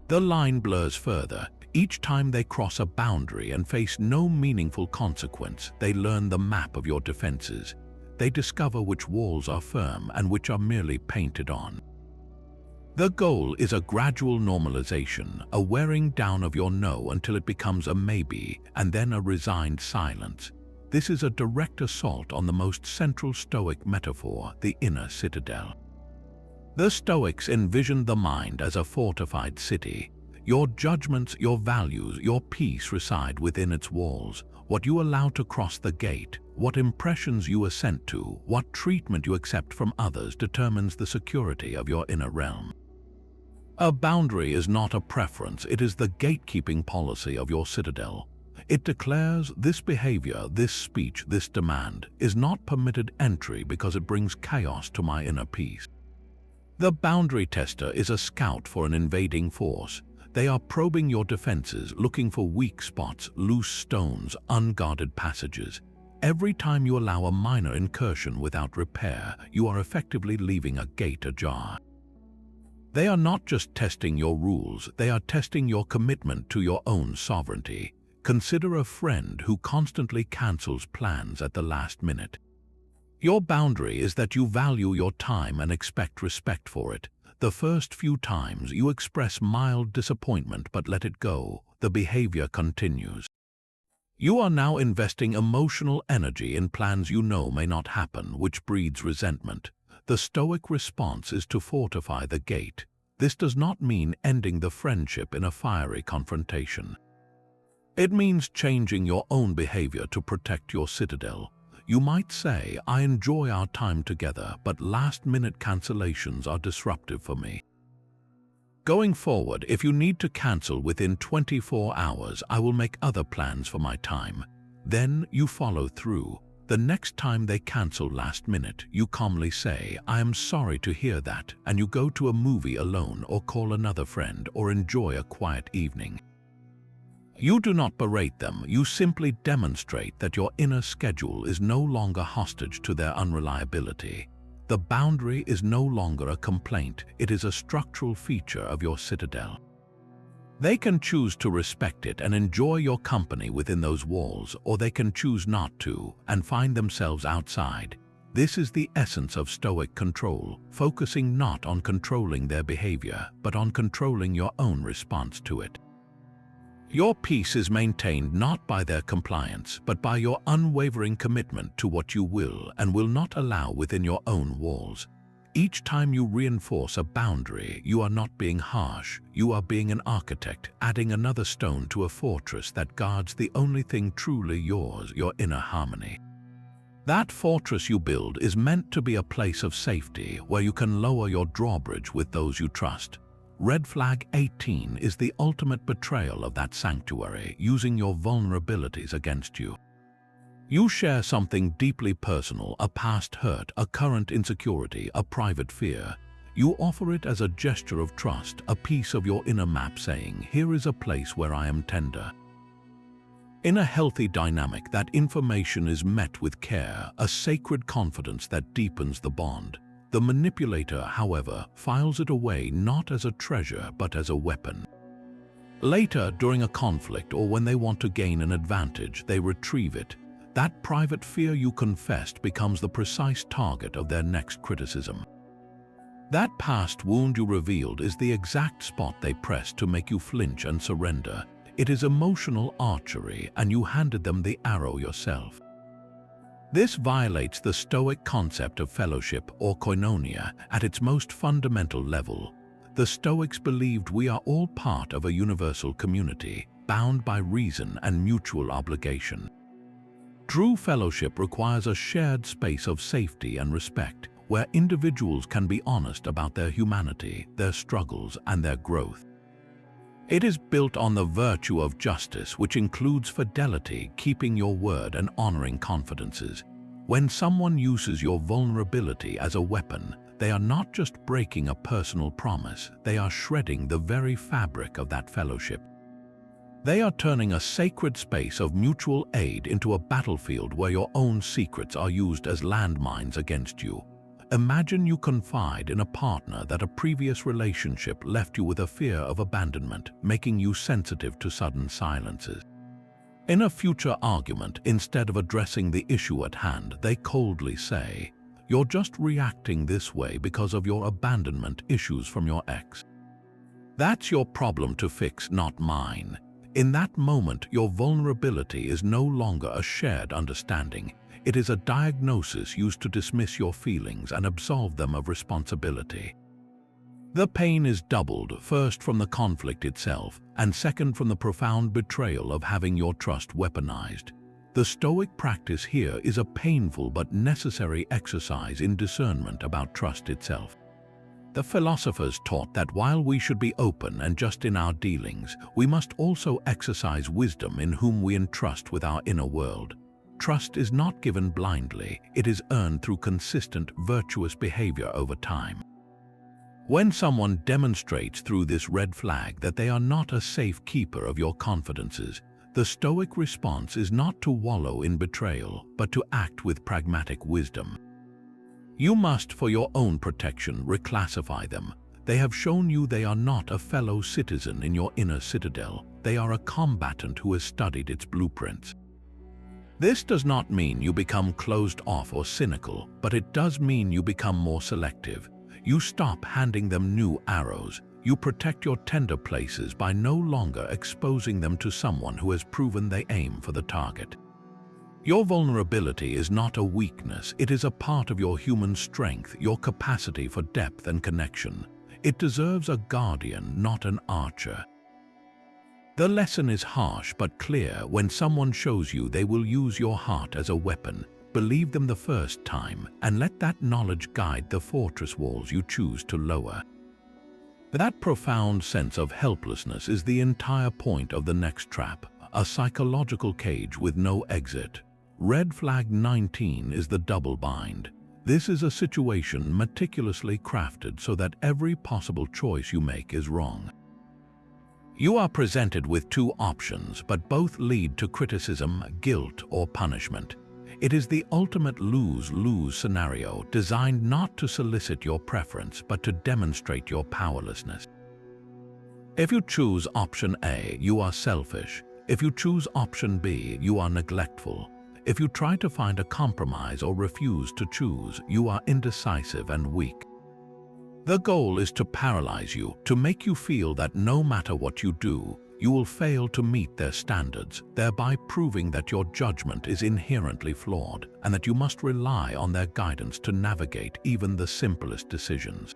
The line blurs further. Each time they cross a boundary and face no meaningful consequence, they learn the map of your defenses. They discover which walls are firm and which are merely painted on. The goal is a gradual normalization, a wearing down of your no until it becomes a maybe, and then a resigned silence. This is a direct assault on the most central Stoic metaphor, the inner citadel. The Stoics envisioned the mind as a fortified city. Your judgments, your values, your peace reside within its walls. What you allow to cross the gate, what impressions you assent to, what treatment you accept from others determines the security of your inner realm. A boundary is not a preference, it is the gatekeeping policy of your citadel. It declares this behavior, this speech, this demand is not permitted entry because it brings chaos to my inner peace. The boundary tester is a scout for an invading force. They are probing your defenses, looking for weak spots, loose stones, unguarded passages. Every time you allow a minor incursion without repair, you are effectively leaving a gate ajar. They are not just testing your rules, they are testing your commitment to your own sovereignty. Consider a friend who constantly cancels plans at the last minute. Your boundary is that you value your time and expect respect for it. The first few times you express mild disappointment but let it go, the behavior continues. You are now investing emotional energy in plans you know may not happen, which breeds resentment. The Stoic response is to fortify the gate. This does not mean ending the friendship in a fiery confrontation. It means changing your own behavior to protect your citadel. You might say, I enjoy our time together, but last-minute cancellations are disruptive for me. Going forward, if you need to cancel within 24 hours, I will make other plans for my time. Then you follow through. The next time they cancel last minute, you calmly say, I am sorry to hear that, and you go to a movie alone or call another friend or enjoy a quiet evening. You do not berate them, you simply demonstrate that your inner schedule is no longer hostage to their unreliability. The boundary is no longer a complaint, it is a structural feature of your citadel. They can choose to respect it and enjoy your company within those walls, or they can choose not to and find themselves outside. This is the essence of Stoic control, focusing not on controlling their behavior, but on controlling your own response to it. Your peace is maintained not by their compliance, but by your unwavering commitment to what you will and will not allow within your own walls. Each time you reinforce a boundary, you are not being harsh, you are being an architect, adding another stone to a fortress that guards the only thing truly yours, your inner harmony. That fortress you build is meant to be a place of safety where you can lower your drawbridge with those you trust. Red flag 18 is the ultimate betrayal of that sanctuary, using your vulnerabilities against you. You share something deeply personal, a past hurt, a current insecurity, a private fear. You offer it as a gesture of trust, a piece of your inner map saying, here is a place where I am tender. In a healthy dynamic, that information is met with care, a sacred confidence that deepens the bond. The manipulator, however, files it away not as a treasure but as a weapon. Later, during a conflict or when they want to gain an advantage, they retrieve it. That private fear you confessed becomes the precise target of their next criticism. That past wound you revealed is the exact spot they press to make you flinch and surrender. It is emotional archery, and you handed them the arrow yourself. This violates the Stoic concept of fellowship or koinonia at its most fundamental level. The Stoics believed we are all part of a universal community, bound by reason and mutual obligation. True fellowship requires a shared space of safety and respect, where individuals can be honest about their humanity, their struggles, and their growth. It is built on the virtue of justice, which includes fidelity, keeping your word, and honoring confidences. When someone uses your vulnerability as a weapon, they are not just breaking a personal promise, they are shredding the very fabric of that fellowship. They are turning a sacred space of mutual aid into a battlefield where your own secrets are used as landmines against you. Imagine you confide in a partner that a previous relationship left you with a fear of abandonment, making you sensitive to sudden silences. In a future argument, instead of addressing the issue at hand, they coldly say, You're just reacting this way because of your abandonment issues from your ex. That's your problem to fix, not mine. In that moment, your vulnerability is no longer a shared understanding. It is a diagnosis used to dismiss your feelings and absolve them of responsibility. The pain is doubled, first from the conflict itself, and second from the profound betrayal of having your trust weaponized. The Stoic practice here is a painful but necessary exercise in discernment about trust itself. The philosophers taught that while we should be open and just in our dealings, we must also exercise wisdom in whom we entrust with our inner world. Trust is not given blindly, it is earned through consistent, virtuous behavior over time. When someone demonstrates through this red flag that they are not a safe keeper of your confidences, the Stoic response is not to wallow in betrayal, but to act with pragmatic wisdom. You must, for your own protection, reclassify them. They have shown you they are not a fellow citizen in your inner citadel. They are a combatant who has studied its blueprints. This does not mean you become closed off or cynical, but it does mean you become more selective. You stop handing them new arrows. You protect your tender places by no longer exposing them to someone who has proven they aim for the target. Your vulnerability is not a weakness, it is a part of your human strength, your capacity for depth and connection. It deserves a guardian, not an archer. The lesson is harsh but clear. When someone shows you they will use your heart as a weapon, believe them the first time and let that knowledge guide the fortress walls you choose to lower. That profound sense of helplessness is the entire point of the next trap, a psychological cage with no exit. Red flag 19 is the double bind. This is a situation meticulously crafted so that every possible choice you make is wrong. You are presented with two options, but both lead to criticism, guilt, or punishment. It is the ultimate lose-lose scenario, designed not to solicit your preference, but to demonstrate your powerlessness. If you choose option A, you are selfish. If you choose option B, you are neglectful. If you try to find a compromise or refuse to choose, you are indecisive and weak. The goal is to paralyze you, to make you feel that no matter what you do, you will fail to meet their standards, thereby proving that your judgment is inherently flawed and that you must rely on their guidance to navigate even the simplest decisions.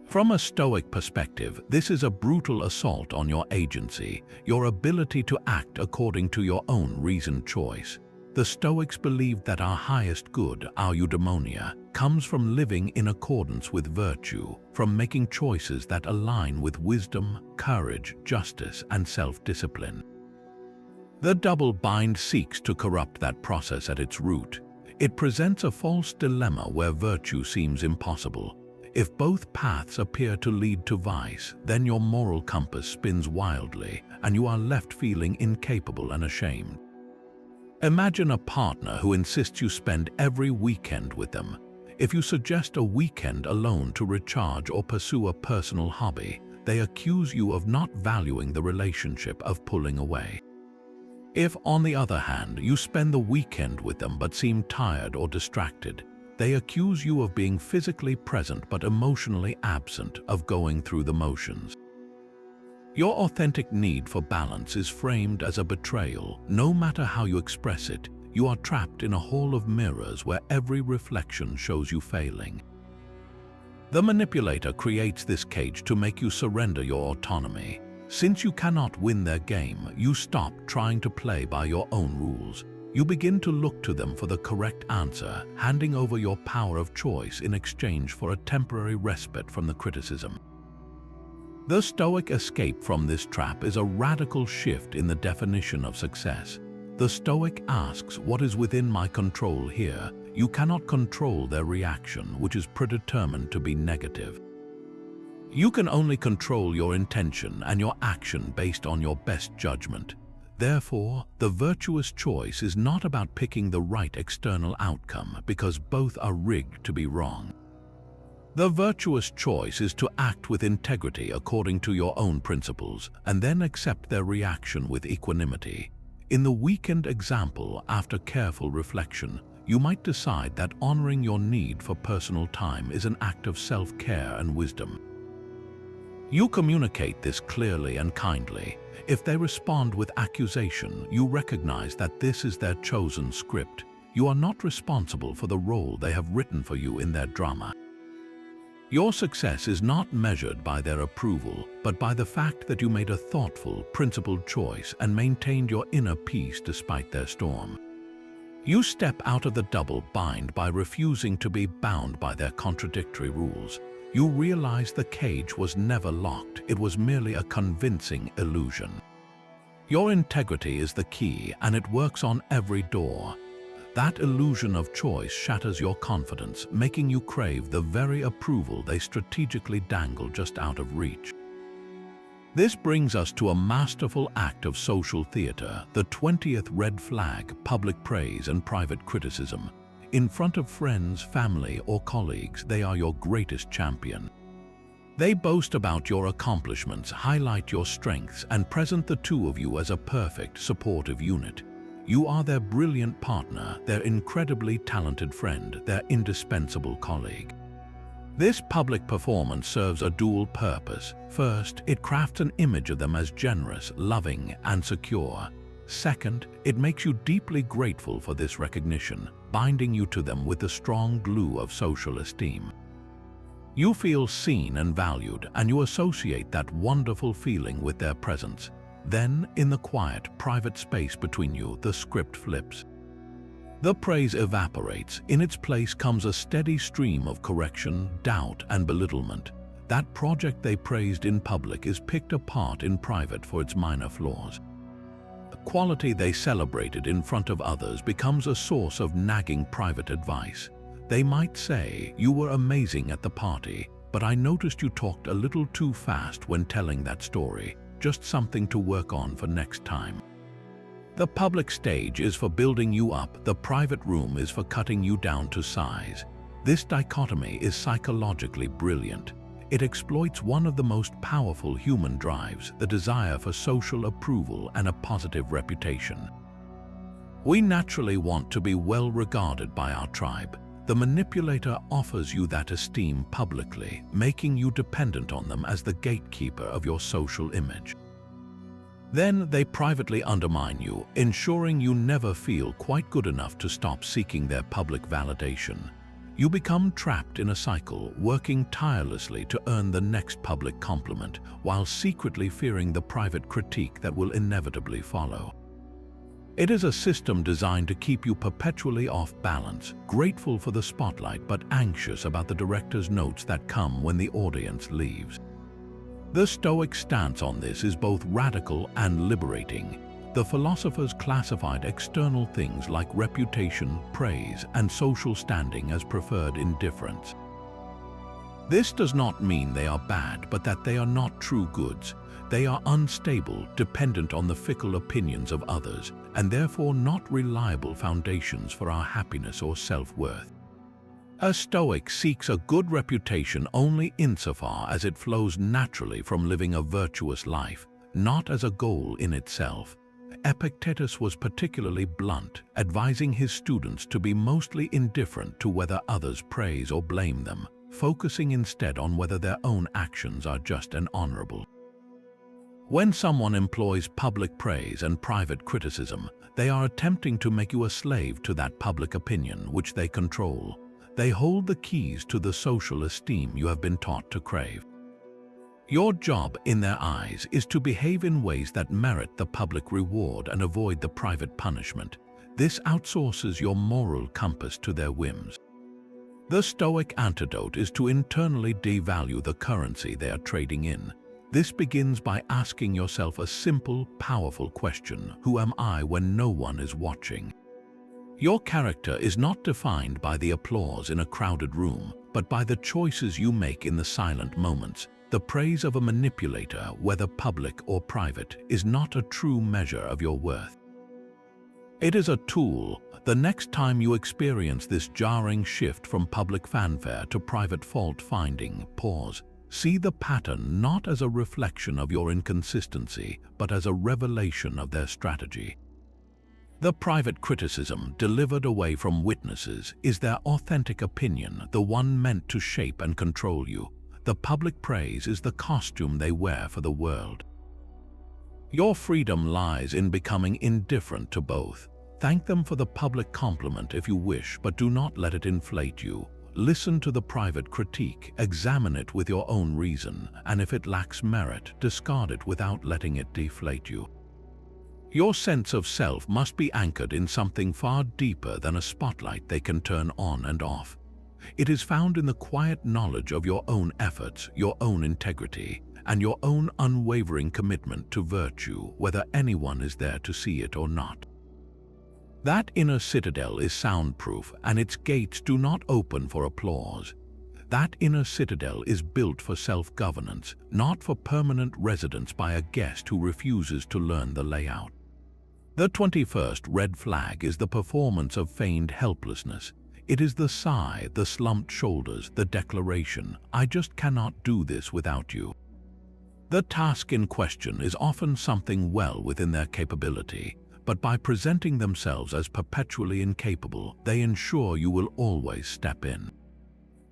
From a Stoic perspective, this is a brutal assault on your agency, your ability to act according to your own reasoned choice. The Stoics believed that our highest good, our eudaimonia, comes from living in accordance with virtue, from making choices that align with wisdom, courage, justice, and self-discipline. The double bind seeks to corrupt that process at its root. It presents a false dilemma where virtue seems impossible. If both paths appear to lead to vice, then your moral compass spins wildly, and you are left feeling incapable and ashamed. Imagine a partner who insists you spend every weekend with them. If you suggest a weekend alone to recharge or pursue a personal hobby, they accuse you of not valuing the relationship, of pulling away. If, on the other hand, you spend the weekend with them but seem tired or distracted, they accuse you of being physically present but emotionally absent, of going through the motions. Your authentic need for balance is framed as a betrayal. No matter how you express it, you are trapped in a hall of mirrors where every reflection shows you failing. The manipulator creates this cage to make you surrender your autonomy. Since you cannot win their game, you stop trying to play by your own rules. You begin to look to them for the correct answer, handing over your power of choice in exchange for a temporary respite from the criticism. The Stoic escape from this trap is a radical shift in the definition of success. The Stoic asks, what is within my control here? You cannot control their reaction, which is predetermined to be negative. You can only control your intention and your action based on your best judgment. Therefore, the virtuous choice is not about picking the right external outcome, because both are rigged to be wrong. The virtuous choice is to act with integrity according to your own principles, and then accept their reaction with equanimity. In the weekend example, after careful reflection, you might decide that honoring your need for personal time is an act of self-care and wisdom. You communicate this clearly and kindly. If they respond with accusation, you recognize that this is their chosen script. You are not responsible for the role they have written for you in their drama. Your success is not measured by their approval, but by the fact that you made a thoughtful, principled choice and maintained your inner peace despite their storm. You step out of the double bind by refusing to be bound by their contradictory rules. You realize the cage was never locked, it was merely a convincing illusion. Your integrity is the key, and it works on every door. That illusion of choice shatters your confidence, making you crave the very approval they strategically dangle just out of reach. This brings us to a masterful act of social theater, the 20th red flag: public praise and private criticism. In front of friends, family, or colleagues, they are your greatest champion. They boast about your accomplishments, highlight your strengths, and present the two of you as a perfect, supportive unit. You are their brilliant partner, their incredibly talented friend, their indispensable colleague. This public performance serves a dual purpose. First, it crafts an image of them as generous, loving, and secure. Second, it makes you deeply grateful for this recognition, binding you to them with the strong glue of social esteem. You feel seen and valued, and you associate that wonderful feeling with their presence. Then, in the quiet, private space between you, the script flips. The praise evaporates. In its place comes a steady stream of correction, doubt, and belittlement. That project they praised in public is picked apart in private for its minor flaws. The quality they celebrated in front of others becomes a source of nagging private advice. They might say, "You were amazing at the party, but I noticed you talked a little too fast when telling that story. Just something to work on for next time." The public stage is for building you up, the private room is for cutting you down to size. This dichotomy is psychologically brilliant. It exploits one of the most powerful human drives, the desire for social approval and a positive reputation. We naturally want to be well regarded by our tribe. The manipulator offers you that esteem publicly, making you dependent on them as the gatekeeper of your social image. Then they privately undermine you, ensuring you never feel quite good enough to stop seeking their public validation. You become trapped in a cycle, working tirelessly to earn the next public compliment, while secretly fearing the private critique that will inevitably follow. It is a system designed to keep you perpetually off balance, grateful for the spotlight but anxious about the director's notes that come when the audience leaves. The Stoic stance on this is both radical and liberating. The philosophers classified external things like reputation, praise, and social standing as preferred indifference. This does not mean they are bad, but that they are not true goods. They are unstable, dependent on the fickle opinions of others, and therefore not reliable foundations for our happiness or self-worth. A Stoic seeks a good reputation only insofar as it flows naturally from living a virtuous life, not as a goal in itself. Epictetus was particularly blunt, advising his students to be mostly indifferent to whether others praise or blame them, focusing instead on whether their own actions are just and honorable. When someone employs public praise and private criticism, they are attempting to make you a slave to that public opinion which they control. They hold the keys to the social esteem you have been taught to crave. Your job, in their eyes, is to behave in ways that merit the public reward and avoid the private punishment. This outsources your moral compass to their whims. The Stoic antidote is to internally devalue the currency they are trading in. This begins by asking yourself a simple, powerful question: who am I when no one is watching? Your character is not defined by the applause in a crowded room, but by the choices you make in the silent moments. The praise of a manipulator, whether public or private, is not a true measure of your worth. It is a tool. The next time you experience this jarring shift from public fanfare to private fault-finding, pause. See the pattern not as a reflection of your inconsistency, but as a revelation of their strategy. The private criticism delivered away from witnesses is their authentic opinion, the one meant to shape and control you. The public praise is the costume they wear for the world. Your freedom lies in becoming indifferent to both. Thank them for the public compliment if you wish, but do not let it inflate you. Listen to the private critique, examine it with your own reason, and if it lacks merit, discard it without letting it deflate you. Your sense of self must be anchored in something far deeper than a spotlight they can turn on and off. It is found in the quiet knowledge of your own efforts, your own integrity, and your own unwavering commitment to virtue, whether anyone is there to see it or not. That inner citadel is soundproof, and its gates do not open for applause. That inner citadel is built for self-governance, not for permanent residence by a guest who refuses to learn the layout. The 21st red flag is the performance of feigned helplessness. It is the sigh, the slumped shoulders, the declaration, "I just cannot do this without you." The task in question is often something well within their capability, but by presenting themselves as perpetually incapable, they ensure you will always step in.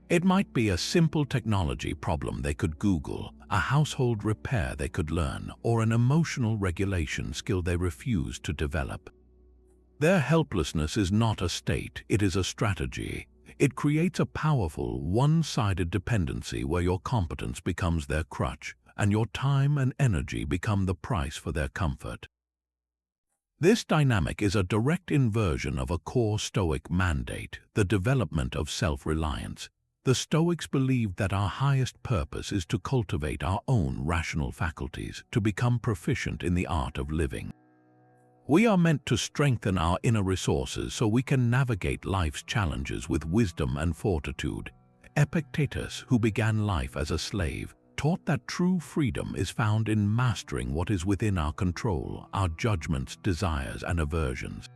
It might be a simple technology problem they could Google, a household repair they could learn, or an emotional regulation skill they refuse to develop. Their helplessness is not a state, it is a strategy. It creates a powerful, one-sided dependency where your competence becomes their crutch, and your time and energy become the price for their comfort. This dynamic is a direct inversion of a core Stoic mandate, the development of self-reliance. The Stoics believed that our highest purpose is to cultivate our own rational faculties, to become proficient in the art of living. We are meant to strengthen our inner resources so we can navigate life's challenges with wisdom and fortitude. Epictetus, who began life as a slave, taught that true freedom is found in mastering what is within our control, our judgments, desires, and aversions.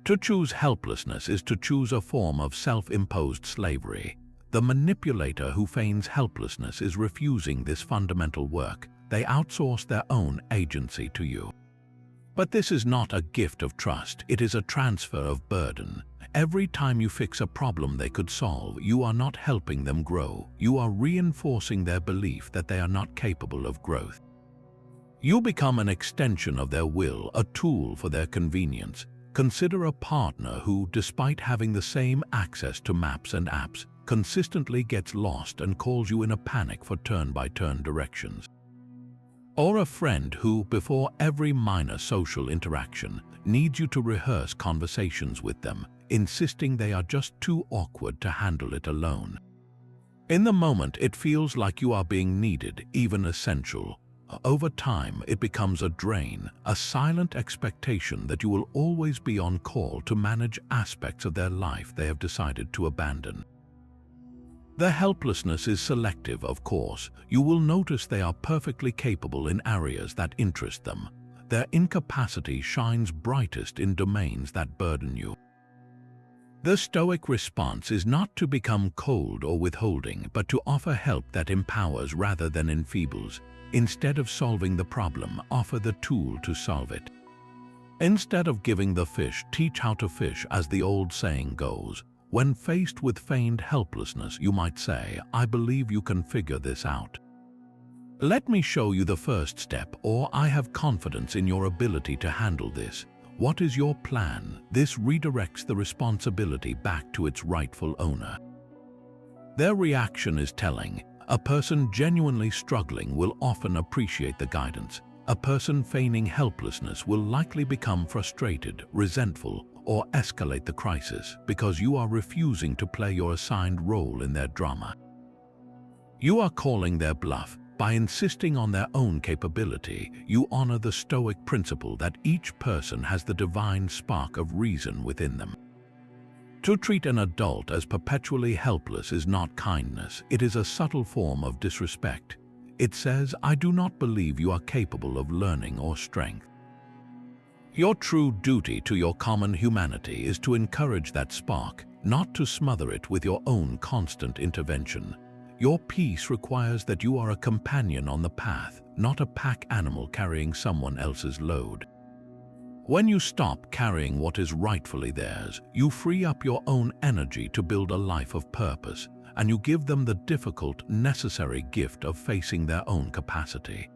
To choose helplessness is to choose a form of self-imposed slavery. The manipulator who feigns helplessness is refusing this fundamental work. They outsource their own agency to you. But this is not a gift of trust, it is a transfer of burden. Every time you fix a problem they could solve, you are not helping them grow. You are reinforcing their belief that they are not capable of growth. You become an extension of their will, a tool for their convenience. Consider a partner who, despite having the same access to maps and apps, consistently gets lost and calls you in a panic for turn-by-turn directions. Or a friend who, before every minor social interaction, needs you to rehearse conversations with them, insisting they are just too awkward to handle it alone. In the moment, it feels like you are being needed, even essential. Over time, it becomes a drain, a silent expectation that you will always be on call to manage aspects of their life they have decided to abandon. The helplessness is selective, of course. You will notice they are perfectly capable in areas that interest them. Their incapacity shines brightest in domains that burden you. The Stoic response is not to become cold or withholding, but to offer help that empowers rather than enfeebles. Instead of solving the problem, offer the tool to solve it. Instead of giving the fish, teach how to fish, as the old saying goes. When faced with feigned helplessness, you might say, "I believe you can figure this out. Let me show you the first step," or "I have confidence in your ability to handle this. What is your plan?" This redirects the responsibility back to its rightful owner. Their reaction is telling. A person genuinely struggling will often appreciate the guidance. A person feigning helplessness will likely become frustrated, resentful, or escalate the crisis because you are refusing to play your assigned role in their drama. You are calling their bluff. By insisting on their own capability, you honor the Stoic principle that each person has the divine spark of reason within them. To treat an adult as perpetually helpless is not kindness, it is a subtle form of disrespect. It says, "I do not believe you are capable of learning or strength." Your true duty to your common humanity is to encourage that spark, not to smother it with your own constant intervention. Your peace requires that you are a companion on the path, not a pack animal carrying someone else's load. When you stop carrying what is rightfully theirs, you free up your own energy to build a life of purpose, and you give them the difficult, necessary gift of facing their own capacity.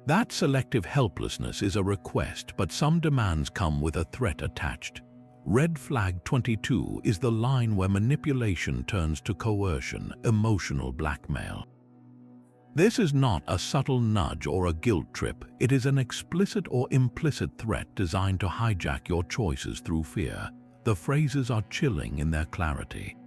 That selective helplessness is a request, but some demands come with a threat attached. Red flag 22 is the line where manipulation turns to coercion, emotional blackmail. This is not a subtle nudge or a guilt trip. It is an explicit or implicit threat designed to hijack your choices through fear. The phrases are chilling in their clarity.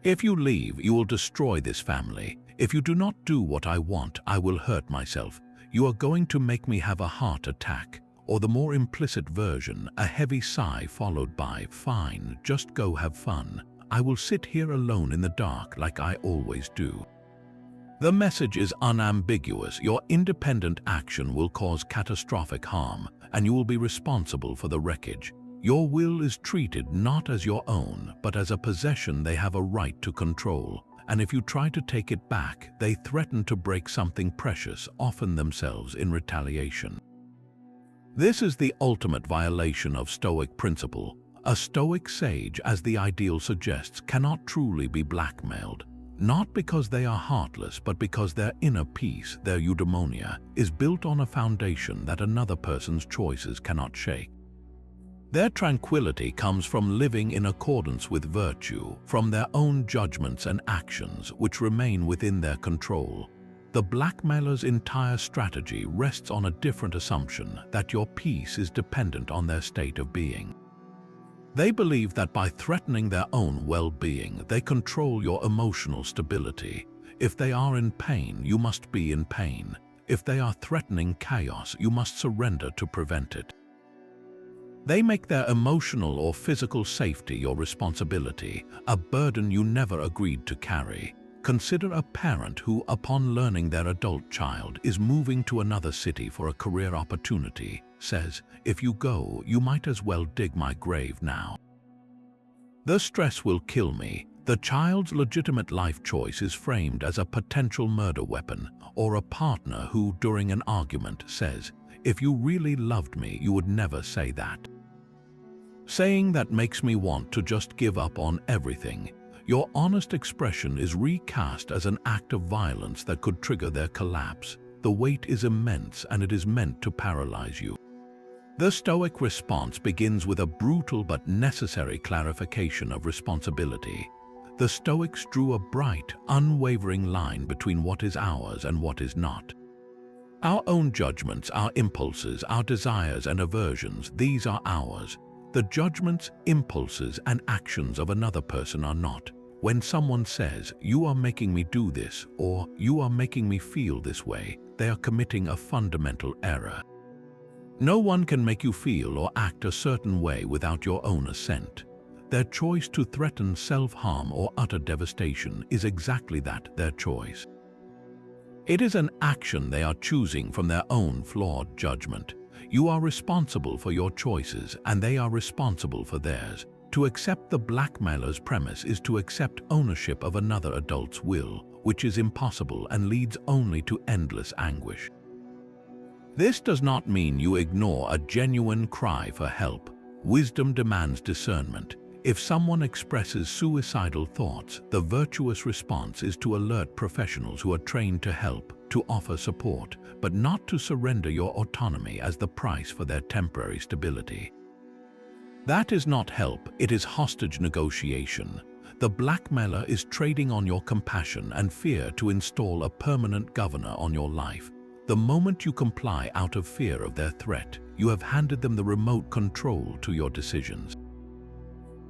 If you leave, you will destroy this family. If you do not do what I want, I will hurt myself. You are going to make me have a heart attack. Or the more implicit version, a heavy sigh followed by, fine, just go have fun. I will sit here alone in the dark like I always do. The message is unambiguous. Your independent action will cause catastrophic harm, and you will be responsible for the wreckage. Your will is treated not as your own, but as a possession they have a right to control. And if you try to take it back, they threaten to break something precious, often themselves, in retaliation. This is the ultimate violation of Stoic principle. A Stoic sage, as the ideal suggests, cannot truly be blackmailed. Not because they are heartless, but because their inner peace, their eudaimonia, is built on a foundation that another person's choices cannot shake. Their tranquility comes from living in accordance with virtue, from their own judgments and actions, which remain within their control. The blackmailer's entire strategy rests on a different assumption, that your peace is dependent on their state of being. They believe that by threatening their own well-being, they control your emotional stability. If they are in pain, you must be in pain. If they are threatening chaos, you must surrender to prevent it. They make their emotional or physical safety your responsibility, a burden you never agreed to carry. Consider a parent who, upon learning their adult child is moving to another city for a career opportunity, says, "If you go, you might as well dig my grave now. The stress will kill me." The child's legitimate life choice is framed as a potential murder weapon, or a partner who, during an argument, says, "If you really loved me, you would never say that." Saying that makes me want to just give up on everything. Your honest expression is recast as an act of violence that could trigger their collapse. The weight is immense, and it is meant to paralyze you. The Stoic response begins with a brutal but necessary clarification of responsibility. The Stoics drew a bright, unwavering line between what is ours and what is not. Our own judgments, our impulses, our desires and aversions, these are ours. The judgments, impulses, and actions of another person are not. When someone says, "You are making me do this," or "You are making me feel this way," they are committing a fundamental error. No one can make you feel or act a certain way without your own assent. Their choice to threaten self-harm or utter devastation is exactly that, their choice. It is an action they are choosing from their own flawed judgment. You are responsible for your choices, and they are responsible for theirs. To accept the blackmailer's premise is to accept ownership of another adult's will, which is impossible and leads only to endless anguish. This does not mean you ignore a genuine cry for help. Wisdom demands discernment. If someone expresses suicidal thoughts, the virtuous response is to alert professionals who are trained to help, to offer support, but not to surrender your autonomy as the price for their temporary stability. That is not help, it is hostage negotiation. The blackmailer is trading on your compassion and fear to install a permanent governor on your life. The moment you comply out of fear of their threat, you have handed them the remote control to your decisions.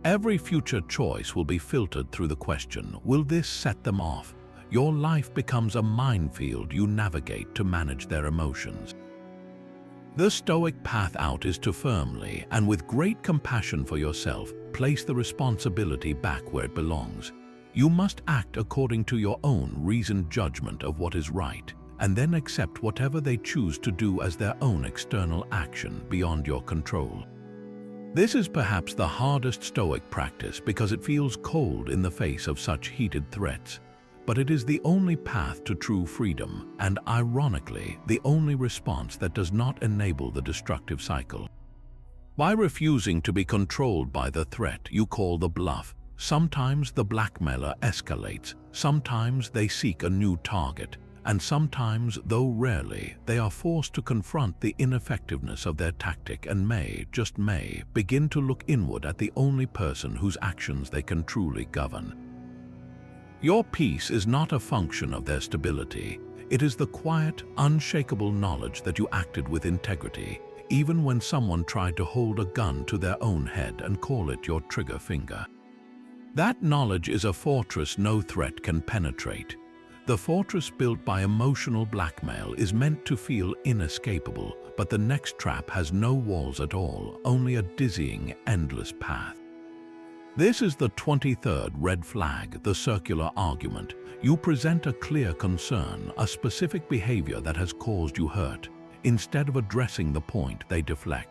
Every future choice will be filtered through the question, will this set them off? Your life becomes a minefield you navigate to manage their emotions. The Stoic path out is to firmly, and with great compassion for yourself, place the responsibility back where it belongs. You must act according to your own reasoned judgment of what is right, and then accept whatever they choose to do as their own external action beyond your control. This is perhaps the hardest Stoic practice because it feels cold in the face of such heated threats. but it is the only path to true freedom and, ironically, the only response that does not enable the destructive cycle. By refusing to be controlled by the threat you call the bluff, sometimes the blackmailer escalates, sometimes they seek a new target, and sometimes, though rarely, they are forced to confront the ineffectiveness of their tactic and may, just may, begin to look inward at the only person whose actions they can truly govern. Your peace is not a function of their stability. It is the quiet, unshakable knowledge that you acted with integrity, even when someone tried to hold a gun to their own head and call it your trigger finger. That knowledge is a fortress no threat can penetrate. The fortress built by emotional blackmail is meant to feel inescapable, but the next trap has no walls at all, only a dizzying, endless path. This is the 23rd red flag, the circular argument. You present a clear concern, a specific behavior that has caused you hurt. Instead of addressing the point, they deflect.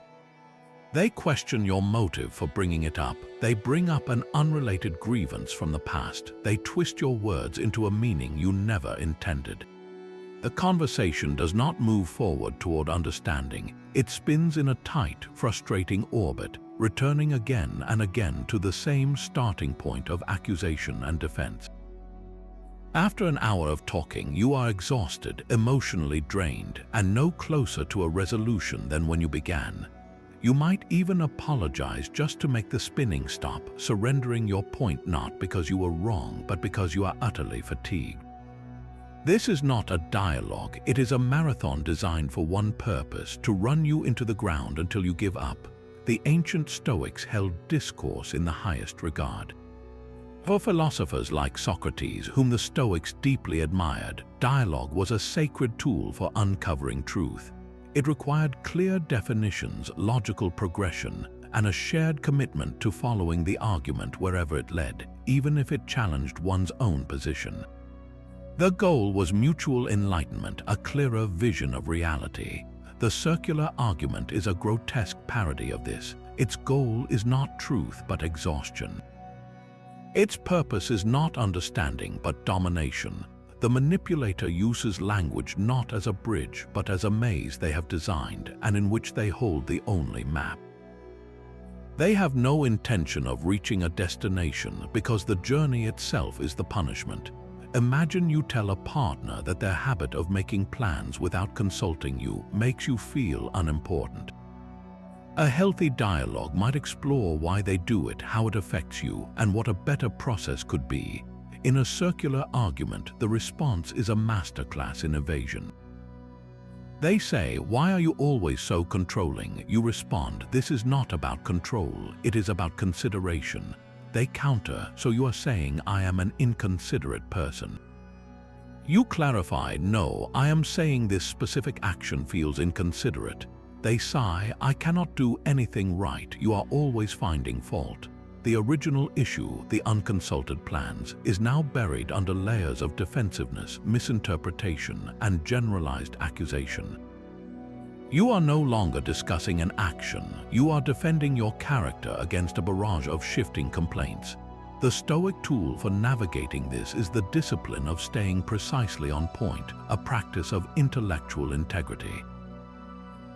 They question your motive for bringing it up. They bring up an unrelated grievance from the past. They twist your words into a meaning you never intended. The conversation does not move forward toward understanding. It spins in a tight, frustrating orbit, returning again and again to the same starting point of accusation and defense. After an hour of talking, you are exhausted, emotionally drained, and no closer to a resolution than when you began. You might even apologize just to make the spinning stop, surrendering your point not because you were wrong, but because you are utterly fatigued. This is not a dialogue, it is a marathon designed for one purpose, to run you into the ground until you give up. The ancient Stoics held discourse in the highest regard. For philosophers like Socrates, whom the Stoics deeply admired, dialogue was a sacred tool for uncovering truth. It required clear definitions, logical progression, and a shared commitment to following the argument wherever it led, even if it challenged one's own position. The goal was mutual enlightenment, a clearer vision of reality. The circular argument is a grotesque parody of this. Its goal is not truth but exhaustion. Its purpose is not understanding but domination. The manipulator uses language not as a bridge but as a maze they have designed and in which they hold the only map. They have no intention of reaching a destination because the journey itself is the punishment. Imagine you tell a partner that their habit of making plans without consulting you makes you feel unimportant. A healthy dialogue might explore why they do it, how it affects you, and what a better process could be. In a circular argument, the response is a masterclass in evasion. They say, "Why are you always so controlling?" You respond, "This is not about control, it is about consideration." They counter, "So you are saying I am an inconsiderate person." You clarify, "No, I am saying this specific action feels inconsiderate." They sigh, "I cannot do anything right, you are always finding fault." The original issue, the unconsulted plans, is now buried under layers of defensiveness, misinterpretation, and generalized accusation. You are no longer discussing an action, you are defending your character against a barrage of shifting complaints. The Stoic tool for navigating this is the discipline of staying precisely on point, a practice of intellectual integrity.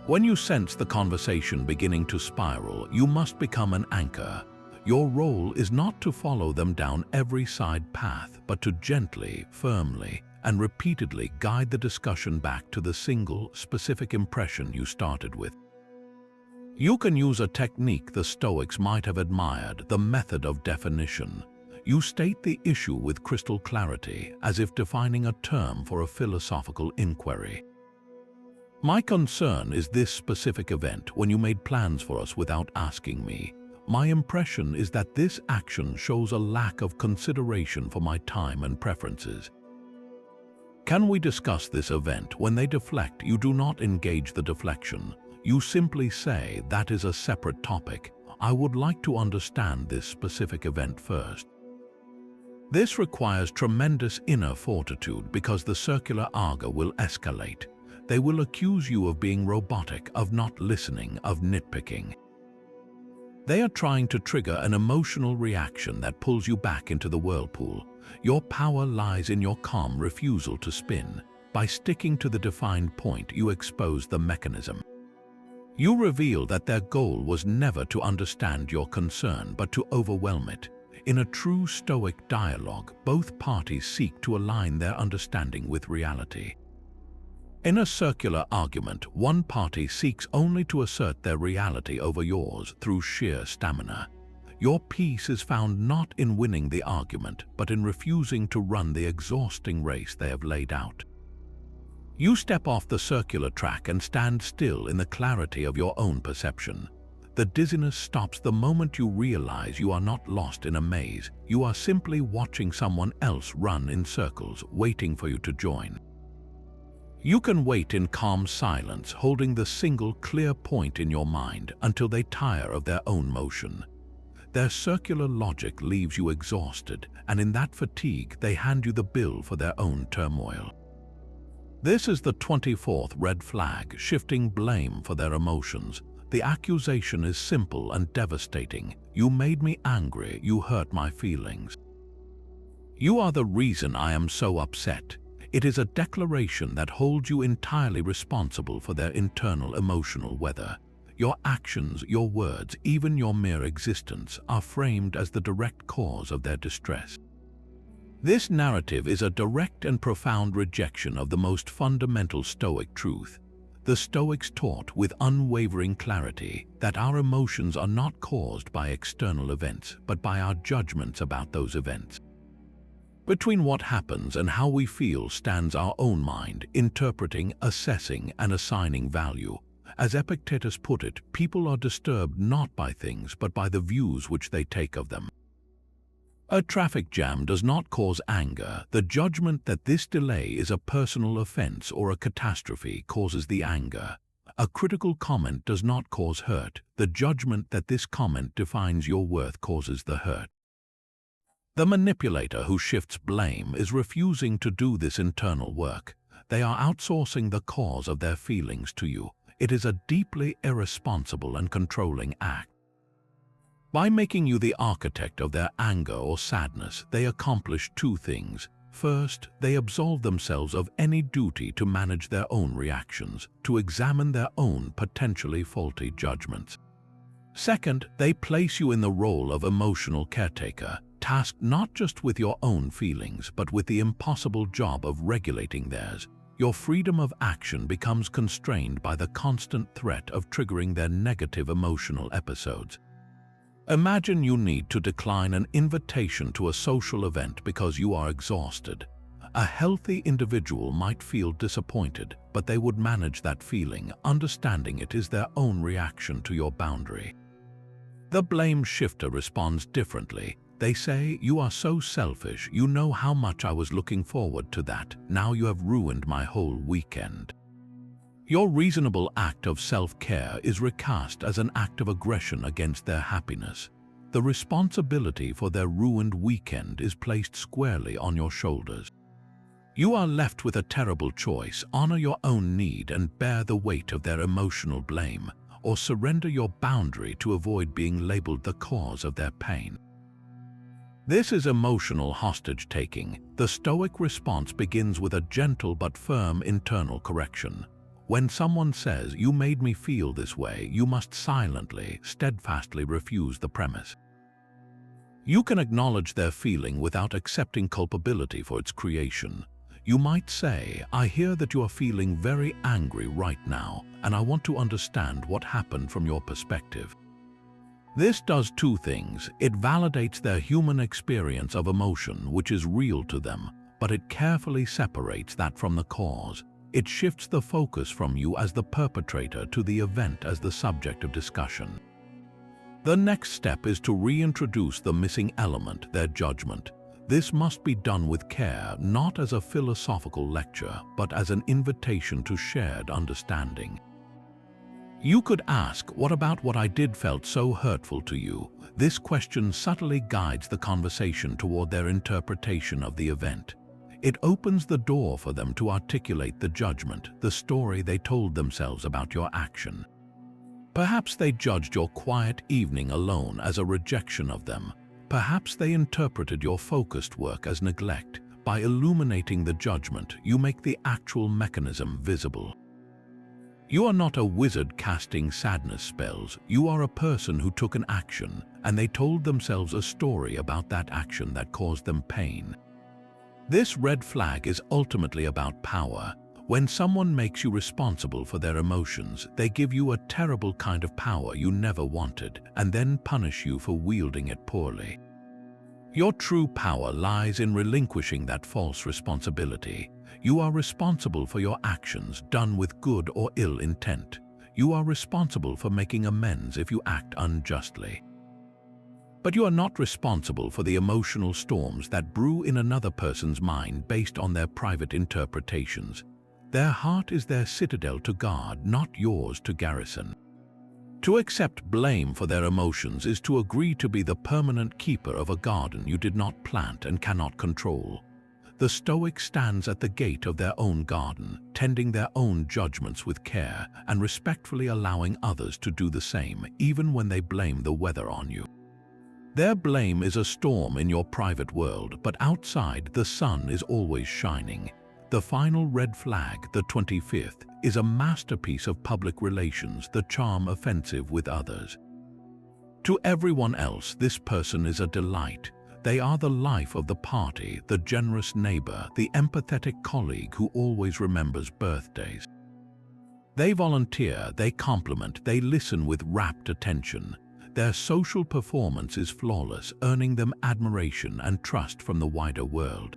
When you sense the conversation beginning to spiral, you must become an anchor. Your role is not to follow them down every side path, but to gently, firmly, and repeatedly guide the discussion back to the single, specific impression you started with. You can use a technique the Stoics might have admired, the method of definition. You state the issue with crystal clarity, as if defining a term for a philosophical inquiry. "My concern is this specific event when you made plans for us without asking me. My impression is that this action shows a lack of consideration for my time and preferences. Can we discuss this event?" When they deflect, you do not engage the deflection. You simply say, "That is a separate topic. I would like to understand this specific event first." This requires tremendous inner fortitude because the circular argue will escalate. They will accuse you of being robotic, of not listening, of nitpicking. They are trying to trigger an emotional reaction that pulls you back into the whirlpool. Your power lies in your calm refusal to spin. By sticking to the defined point, you expose the mechanism. You reveal that their goal was never to understand your concern, but to overwhelm it. In a true Stoic dialogue, both parties seek to align their understanding with reality. In a circular argument, one party seeks only to assert their reality over yours through sheer stamina. Your peace is found not in winning the argument, but in refusing to run the exhausting race they have laid out. You step off the circular track and stand still in the clarity of your own perception. The dizziness stops the moment you realize you are not lost in a maze. You are simply watching someone else run in circles, waiting for you to join. You can wait in calm silence, holding the single clear point in your mind until they tire of their own motion. Their circular logic leaves you exhausted, and in that fatigue they hand you the bill for their own turmoil. This is the 24th red flag, shifting blame for their emotions. The accusation is simple and devastating. You made me angry, you hurt my feelings. You are the reason I am so upset. It is a declaration that holds you entirely responsible for their internal emotional weather. Your actions, your words, even your mere existence are framed as the direct cause of their distress. This narrative is a direct and profound rejection of the most fundamental Stoic truth. The Stoics taught with unwavering clarity that our emotions are not caused by external events, but by our judgments about those events. Between what happens and how we feel stands our own mind, interpreting, assessing, and assigning value. As Epictetus put it, people are disturbed not by things, but by the views which they take of them. A traffic jam does not cause anger. The judgment that this delay is a personal offense or a catastrophe causes the anger. A critical comment does not cause hurt. The judgment that this comment defines your worth causes the hurt. The manipulator who shifts blame is refusing to do this internal work. They are outsourcing the cause of their feelings to you. It is a deeply irresponsible and controlling act. By making you the architect of their anger or sadness, they accomplish two things. First, they absolve themselves of any duty to manage their own reactions, to examine their own potentially faulty judgments. Second, they place you in the role of emotional caretaker, tasked not just with your own feelings, but with the impossible job of regulating theirs. Your freedom of action becomes constrained by the constant threat of triggering their negative emotional episodes. Imagine you need to decline an invitation to a social event because you are exhausted. A healthy individual might feel disappointed, but they would manage that feeling, understanding it is their own reaction to your boundary. The blame shifter responds differently. They say, "You are so selfish, you know how much I was looking forward to that. Now you have ruined my whole weekend." Your reasonable act of self-care is recast as an act of aggression against their happiness. The responsibility for their ruined weekend is placed squarely on your shoulders. You are left with a terrible choice: honor your own need and bear the weight of their emotional blame, or surrender your boundary to avoid being labeled the cause of their pain. This is emotional hostage-taking. The Stoic response begins with a gentle but firm internal correction. When someone says, "You made me feel this way," you must silently, steadfastly refuse the premise. You can acknowledge their feeling without accepting culpability for its creation. You might say, "I hear that you are feeling very angry right now, and I want to understand what happened from your perspective." This does two things. It validates their human experience of emotion, which is real to them, but it carefully separates that from the cause. It shifts the focus from you as the perpetrator to the event as the subject of discussion. The next step is to reintroduce the missing element, their judgment. This must be done with care, not as a philosophical lecture, but as an invitation to shared understanding. You could ask, "What about what I did felt so hurtful to you?" This question subtly guides the conversation toward their interpretation of the event. It opens the door for them to articulate the judgment, the story they told themselves about your action. Perhaps they judged your quiet evening alone as a rejection of them. Perhaps they interpreted your focused work as neglect. By illuminating the judgment, you make the actual mechanism visible. You are not a wizard casting sadness spells. You are a person who took an action, and they told themselves a story about that action that caused them pain. This red flag is ultimately about power. When someone makes you responsible for their emotions, they give you a terrible kind of power you never wanted, and then punish you for wielding it poorly. Your true power lies in relinquishing that false responsibility. You are responsible for your actions done with good or ill intent. You are responsible for making amends if you act unjustly. But you are not responsible for the emotional storms that brew in another person's mind based on their private interpretations. Their heart is their citadel to guard, not yours to garrison. To accept blame for their emotions is to agree to be the permanent keeper of a garden you did not plant and cannot control. The Stoic stands at the gate of their own garden, tending their own judgments with care and respectfully allowing others to do the same, even when they blame the weather on you. Their blame is a storm in your private world, but outside the sun is always shining. The final red flag, the 25th, is a masterpiece of public relations, the charm offensive with others. To everyone else, this person is a delight. They are the life of the party, the generous neighbor, the empathetic colleague who always remembers birthdays. They volunteer, they compliment, they listen with rapt attention. Their social performance is flawless, earning them admiration and trust from the wider world.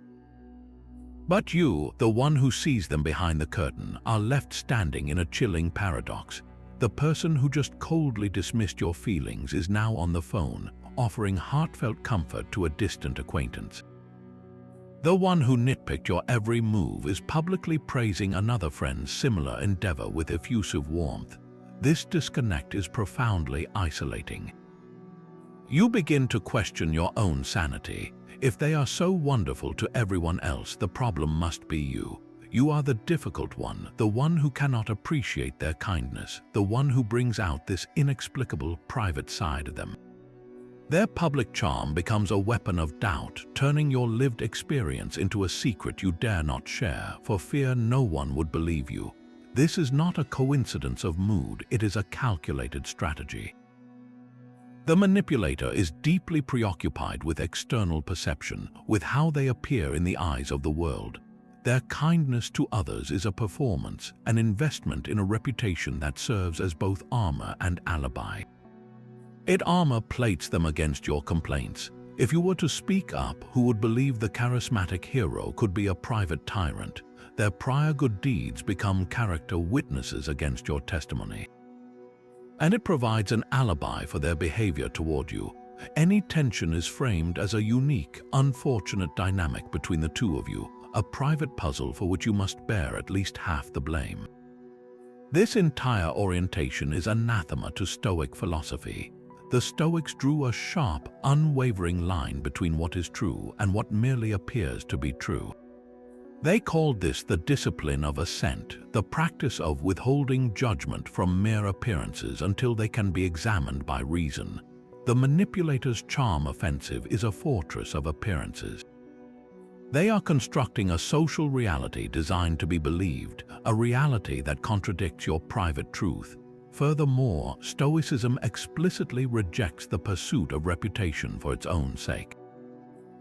But you, the one who sees them behind the curtain, are left standing in a chilling paradox. The person who just coldly dismissed your feelings is now on the phone, offering heartfelt comfort to a distant acquaintance. The one who nitpicked your every move is publicly praising another friend's similar endeavor with effusive warmth. This disconnect is profoundly isolating. You begin to question your own sanity. If they are so wonderful to everyone else, the problem must be you. You are the difficult one, the one who cannot appreciate their kindness, the one who brings out this inexplicable private side of them. Their public charm becomes a weapon of doubt, turning your lived experience into a secret you dare not share, for fear no one would believe you. This is not a coincidence of mood, it is a calculated strategy. The manipulator is deeply preoccupied with external perception, with how they appear in the eyes of the world. Their kindness to others is a performance, an investment in a reputation that serves as both armor and alibi. It armor plates them against your complaints. If you were to speak up, who would believe the charismatic hero could be a private tyrant? Their prior good deeds become character witnesses against your testimony. And it provides an alibi for their behavior toward you. Any tension is framed as a unique, unfortunate dynamic between the two of you, a private puzzle for which you must bear at least half the blame. This entire orientation is anathema to Stoic philosophy. The Stoics drew a sharp, unwavering line between what is true and what merely appears to be true. They called this the discipline of assent, the practice of withholding judgment from mere appearances until they can be examined by reason. The manipulator's charm offensive is a fortress of appearances. They are constructing a social reality designed to be believed, a reality that contradicts your private truth. Furthermore, Stoicism explicitly rejects the pursuit of reputation for its own sake.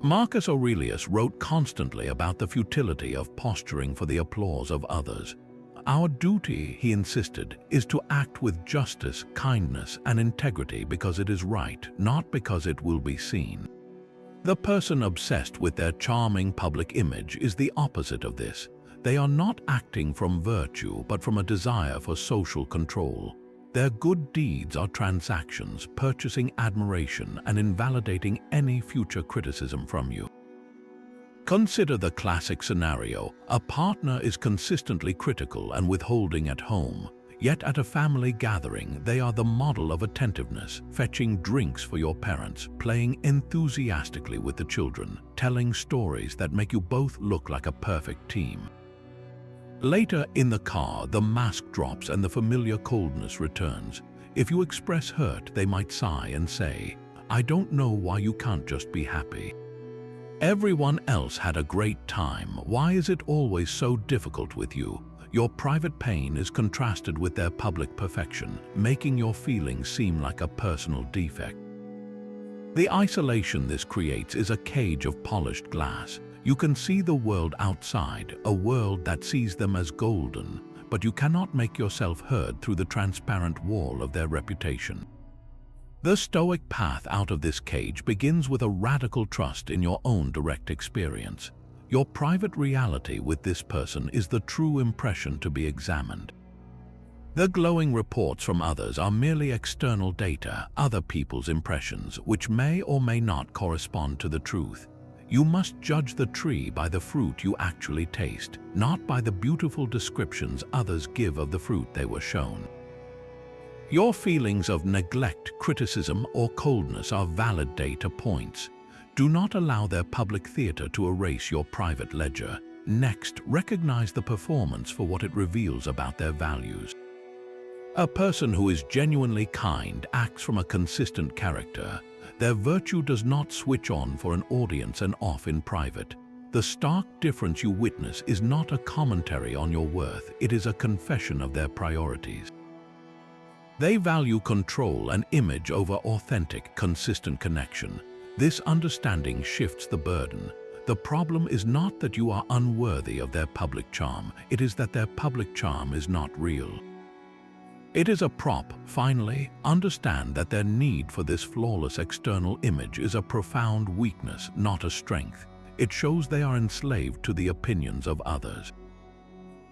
Marcus Aurelius wrote constantly about the futility of posturing for the applause of others. Our duty, he insisted, is to act with justice, kindness, and integrity because it is right, not because it will be seen. The person obsessed with their charming public image is the opposite of this. They are not acting from virtue, but from a desire for social control. Their good deeds are transactions, purchasing admiration and invalidating any future criticism from you. Consider the classic scenario. A partner is consistently critical and withholding at home, yet at a family gathering they are the model of attentiveness, fetching drinks for your parents, playing enthusiastically with the children, telling stories that make you both look like a perfect team. Later in the car, the mask drops and the familiar coldness returns. If you express hurt, they might sigh and say, I don't know why you can't just be happy. Everyone else had a great time. Why is it always so difficult with you? Your private pain is contrasted with their public perfection, making your feelings seem like a personal defect. The isolation this creates is a cage of polished glass. You can see the world outside, a world that sees them as golden, but you cannot make yourself heard through the transparent wall of their reputation. The Stoic path out of this cage begins with a radical trust in your own direct experience. Your private reality with this person is the true impression to be examined. The glowing reports from others are merely external data, other people's impressions, which may or may not correspond to the truth. You must judge the tree by the fruit you actually taste, not by the beautiful descriptions others give of the fruit they were shown. Your feelings of neglect, criticism, or coldness are valid data points. Do not allow their public theater to erase your private ledger. Next, recognize the performance for what it reveals about their values. A person who is genuinely kind acts from a consistent character. Their virtue does not switch on for an audience and off in private. The stark difference you witness is not a commentary on your worth, it is a confession of their priorities. They value control and image over authentic, consistent connection. This understanding shifts the burden. The problem is not that you are unworthy of their public charm, it is that their public charm is not real. It is a prop. Finally, understand that their need for this flawless external image is a profound weakness, not a strength. It shows they are enslaved to the opinions of others.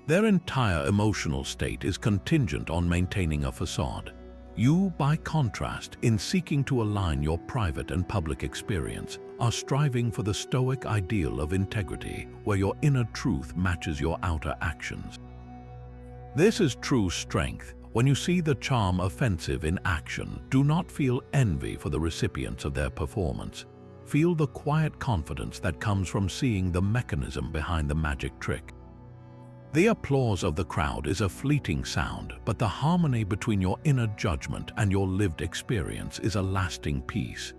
Their entire emotional state is contingent on maintaining a facade. You, by contrast, in seeking to align your private and public experience, are striving for the Stoic ideal of integrity, where your inner truth matches your outer actions. This is true strength. When you see the charm offensive in action, do not feel envy for the recipients of their performance. Feel the quiet confidence that comes from seeing the mechanism behind the magic trick. The applause of the crowd is a fleeting sound, but the harmony between your inner judgment and your lived experience is a lasting peace.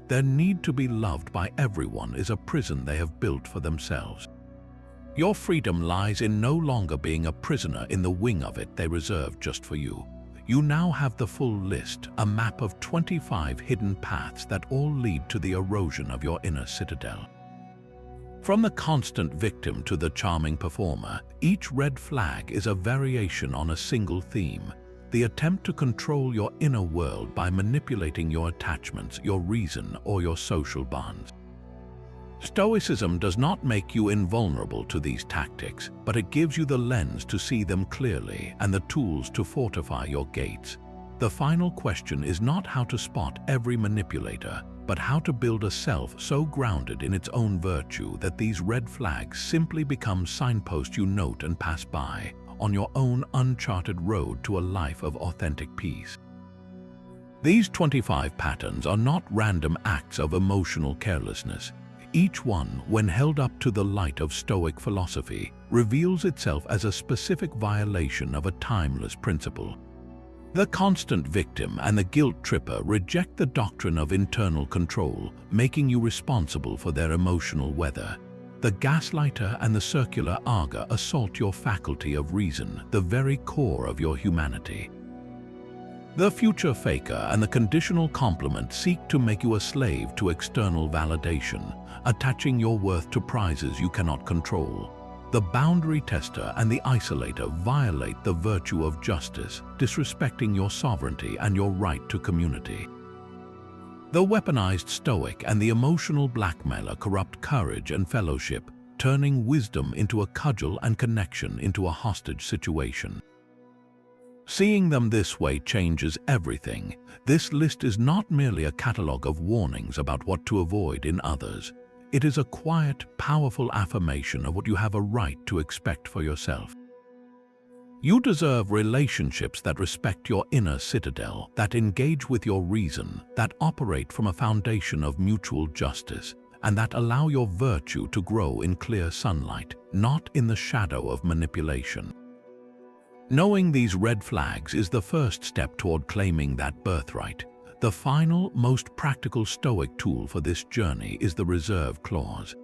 Their need to be loved by everyone is a prison they have built for themselves. Your freedom lies in no longer being a prisoner in the wing of it they reserved just for you. You now have the full list, a map of 25 hidden paths that all lead to the erosion of your inner citadel. From the constant victim to the charming performer, each red flag is a variation on a single theme, the attempt to control your inner world by manipulating your attachments, your reason, or your social bonds. Stoicism does not make you invulnerable to these tactics, but it gives you the lens to see them clearly and the tools to fortify your gates. The final question is not how to spot every manipulator, but how to build a self so grounded in its own virtue that these red flags simply become signposts you note and pass by on your own uncharted road to a life of authentic peace. These 25 patterns are not random acts of emotional carelessness. Each one, when held up to the light of Stoic philosophy, reveals itself as a specific violation of a timeless principle. The constant victim and the guilt tripper reject the doctrine of internal control, making you responsible for their emotional weather. The gaslighter and the circular auger assault your faculty of reason, the very core of your humanity. The future faker and the conditional compliment seek to make you a slave to external validation, attaching your worth to prizes you cannot control. The boundary tester and the isolator violate the virtue of justice, disrespecting your sovereignty and your right to community. The weaponized Stoic and the emotional blackmailer corrupt courage and fellowship, turning wisdom into a cudgel and connection into a hostage situation. Seeing them this way changes everything. This list is not merely a catalogue of warnings about what to avoid in others. It is a quiet, powerful affirmation of what you have a right to expect for yourself. You deserve relationships that respect your inner citadel, that engage with your reason, that operate from a foundation of mutual justice, and that allow your virtue to grow in clear sunlight, not in the shadow of manipulation. Knowing these red flags is the first step toward claiming that birthright. The final, most practical Stoic tool for this journey is the reserve clause.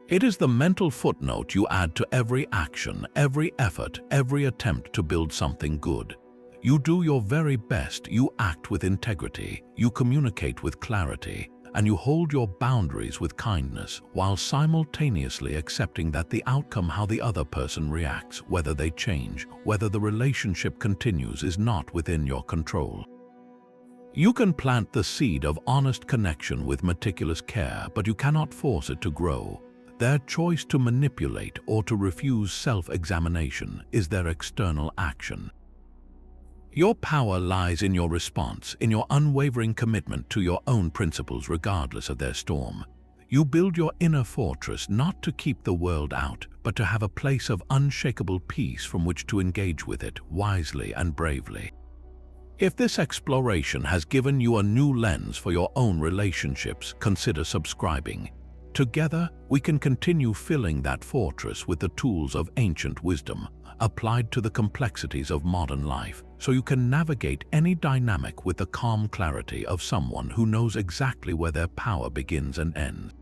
It is the mental footnote you add to every action, every effort, every attempt to build something good. You do your very best, you act with integrity, you communicate with clarity, and you hold your boundaries with kindness, while simultaneously accepting that the outcome, how the other person reacts, whether they change, whether the relationship continues, is not within your control. You can plant the seed of honest connection with meticulous care, but you cannot force it to grow. Their choice to manipulate or to refuse self-examination is their external action. Your power lies in your response, in your unwavering commitment to your own principles regardless of their storm. You build your inner fortress not to keep the world out, but to have a place of unshakable peace from which to engage with it wisely and bravely. If this exploration has given you a new lens for your own relationships, consider subscribing. Together, we can continue filling that fortress with the tools of ancient wisdom, applied to the complexities of modern life, so you can navigate any dynamic with the calm clarity of someone who knows exactly where their power begins and ends.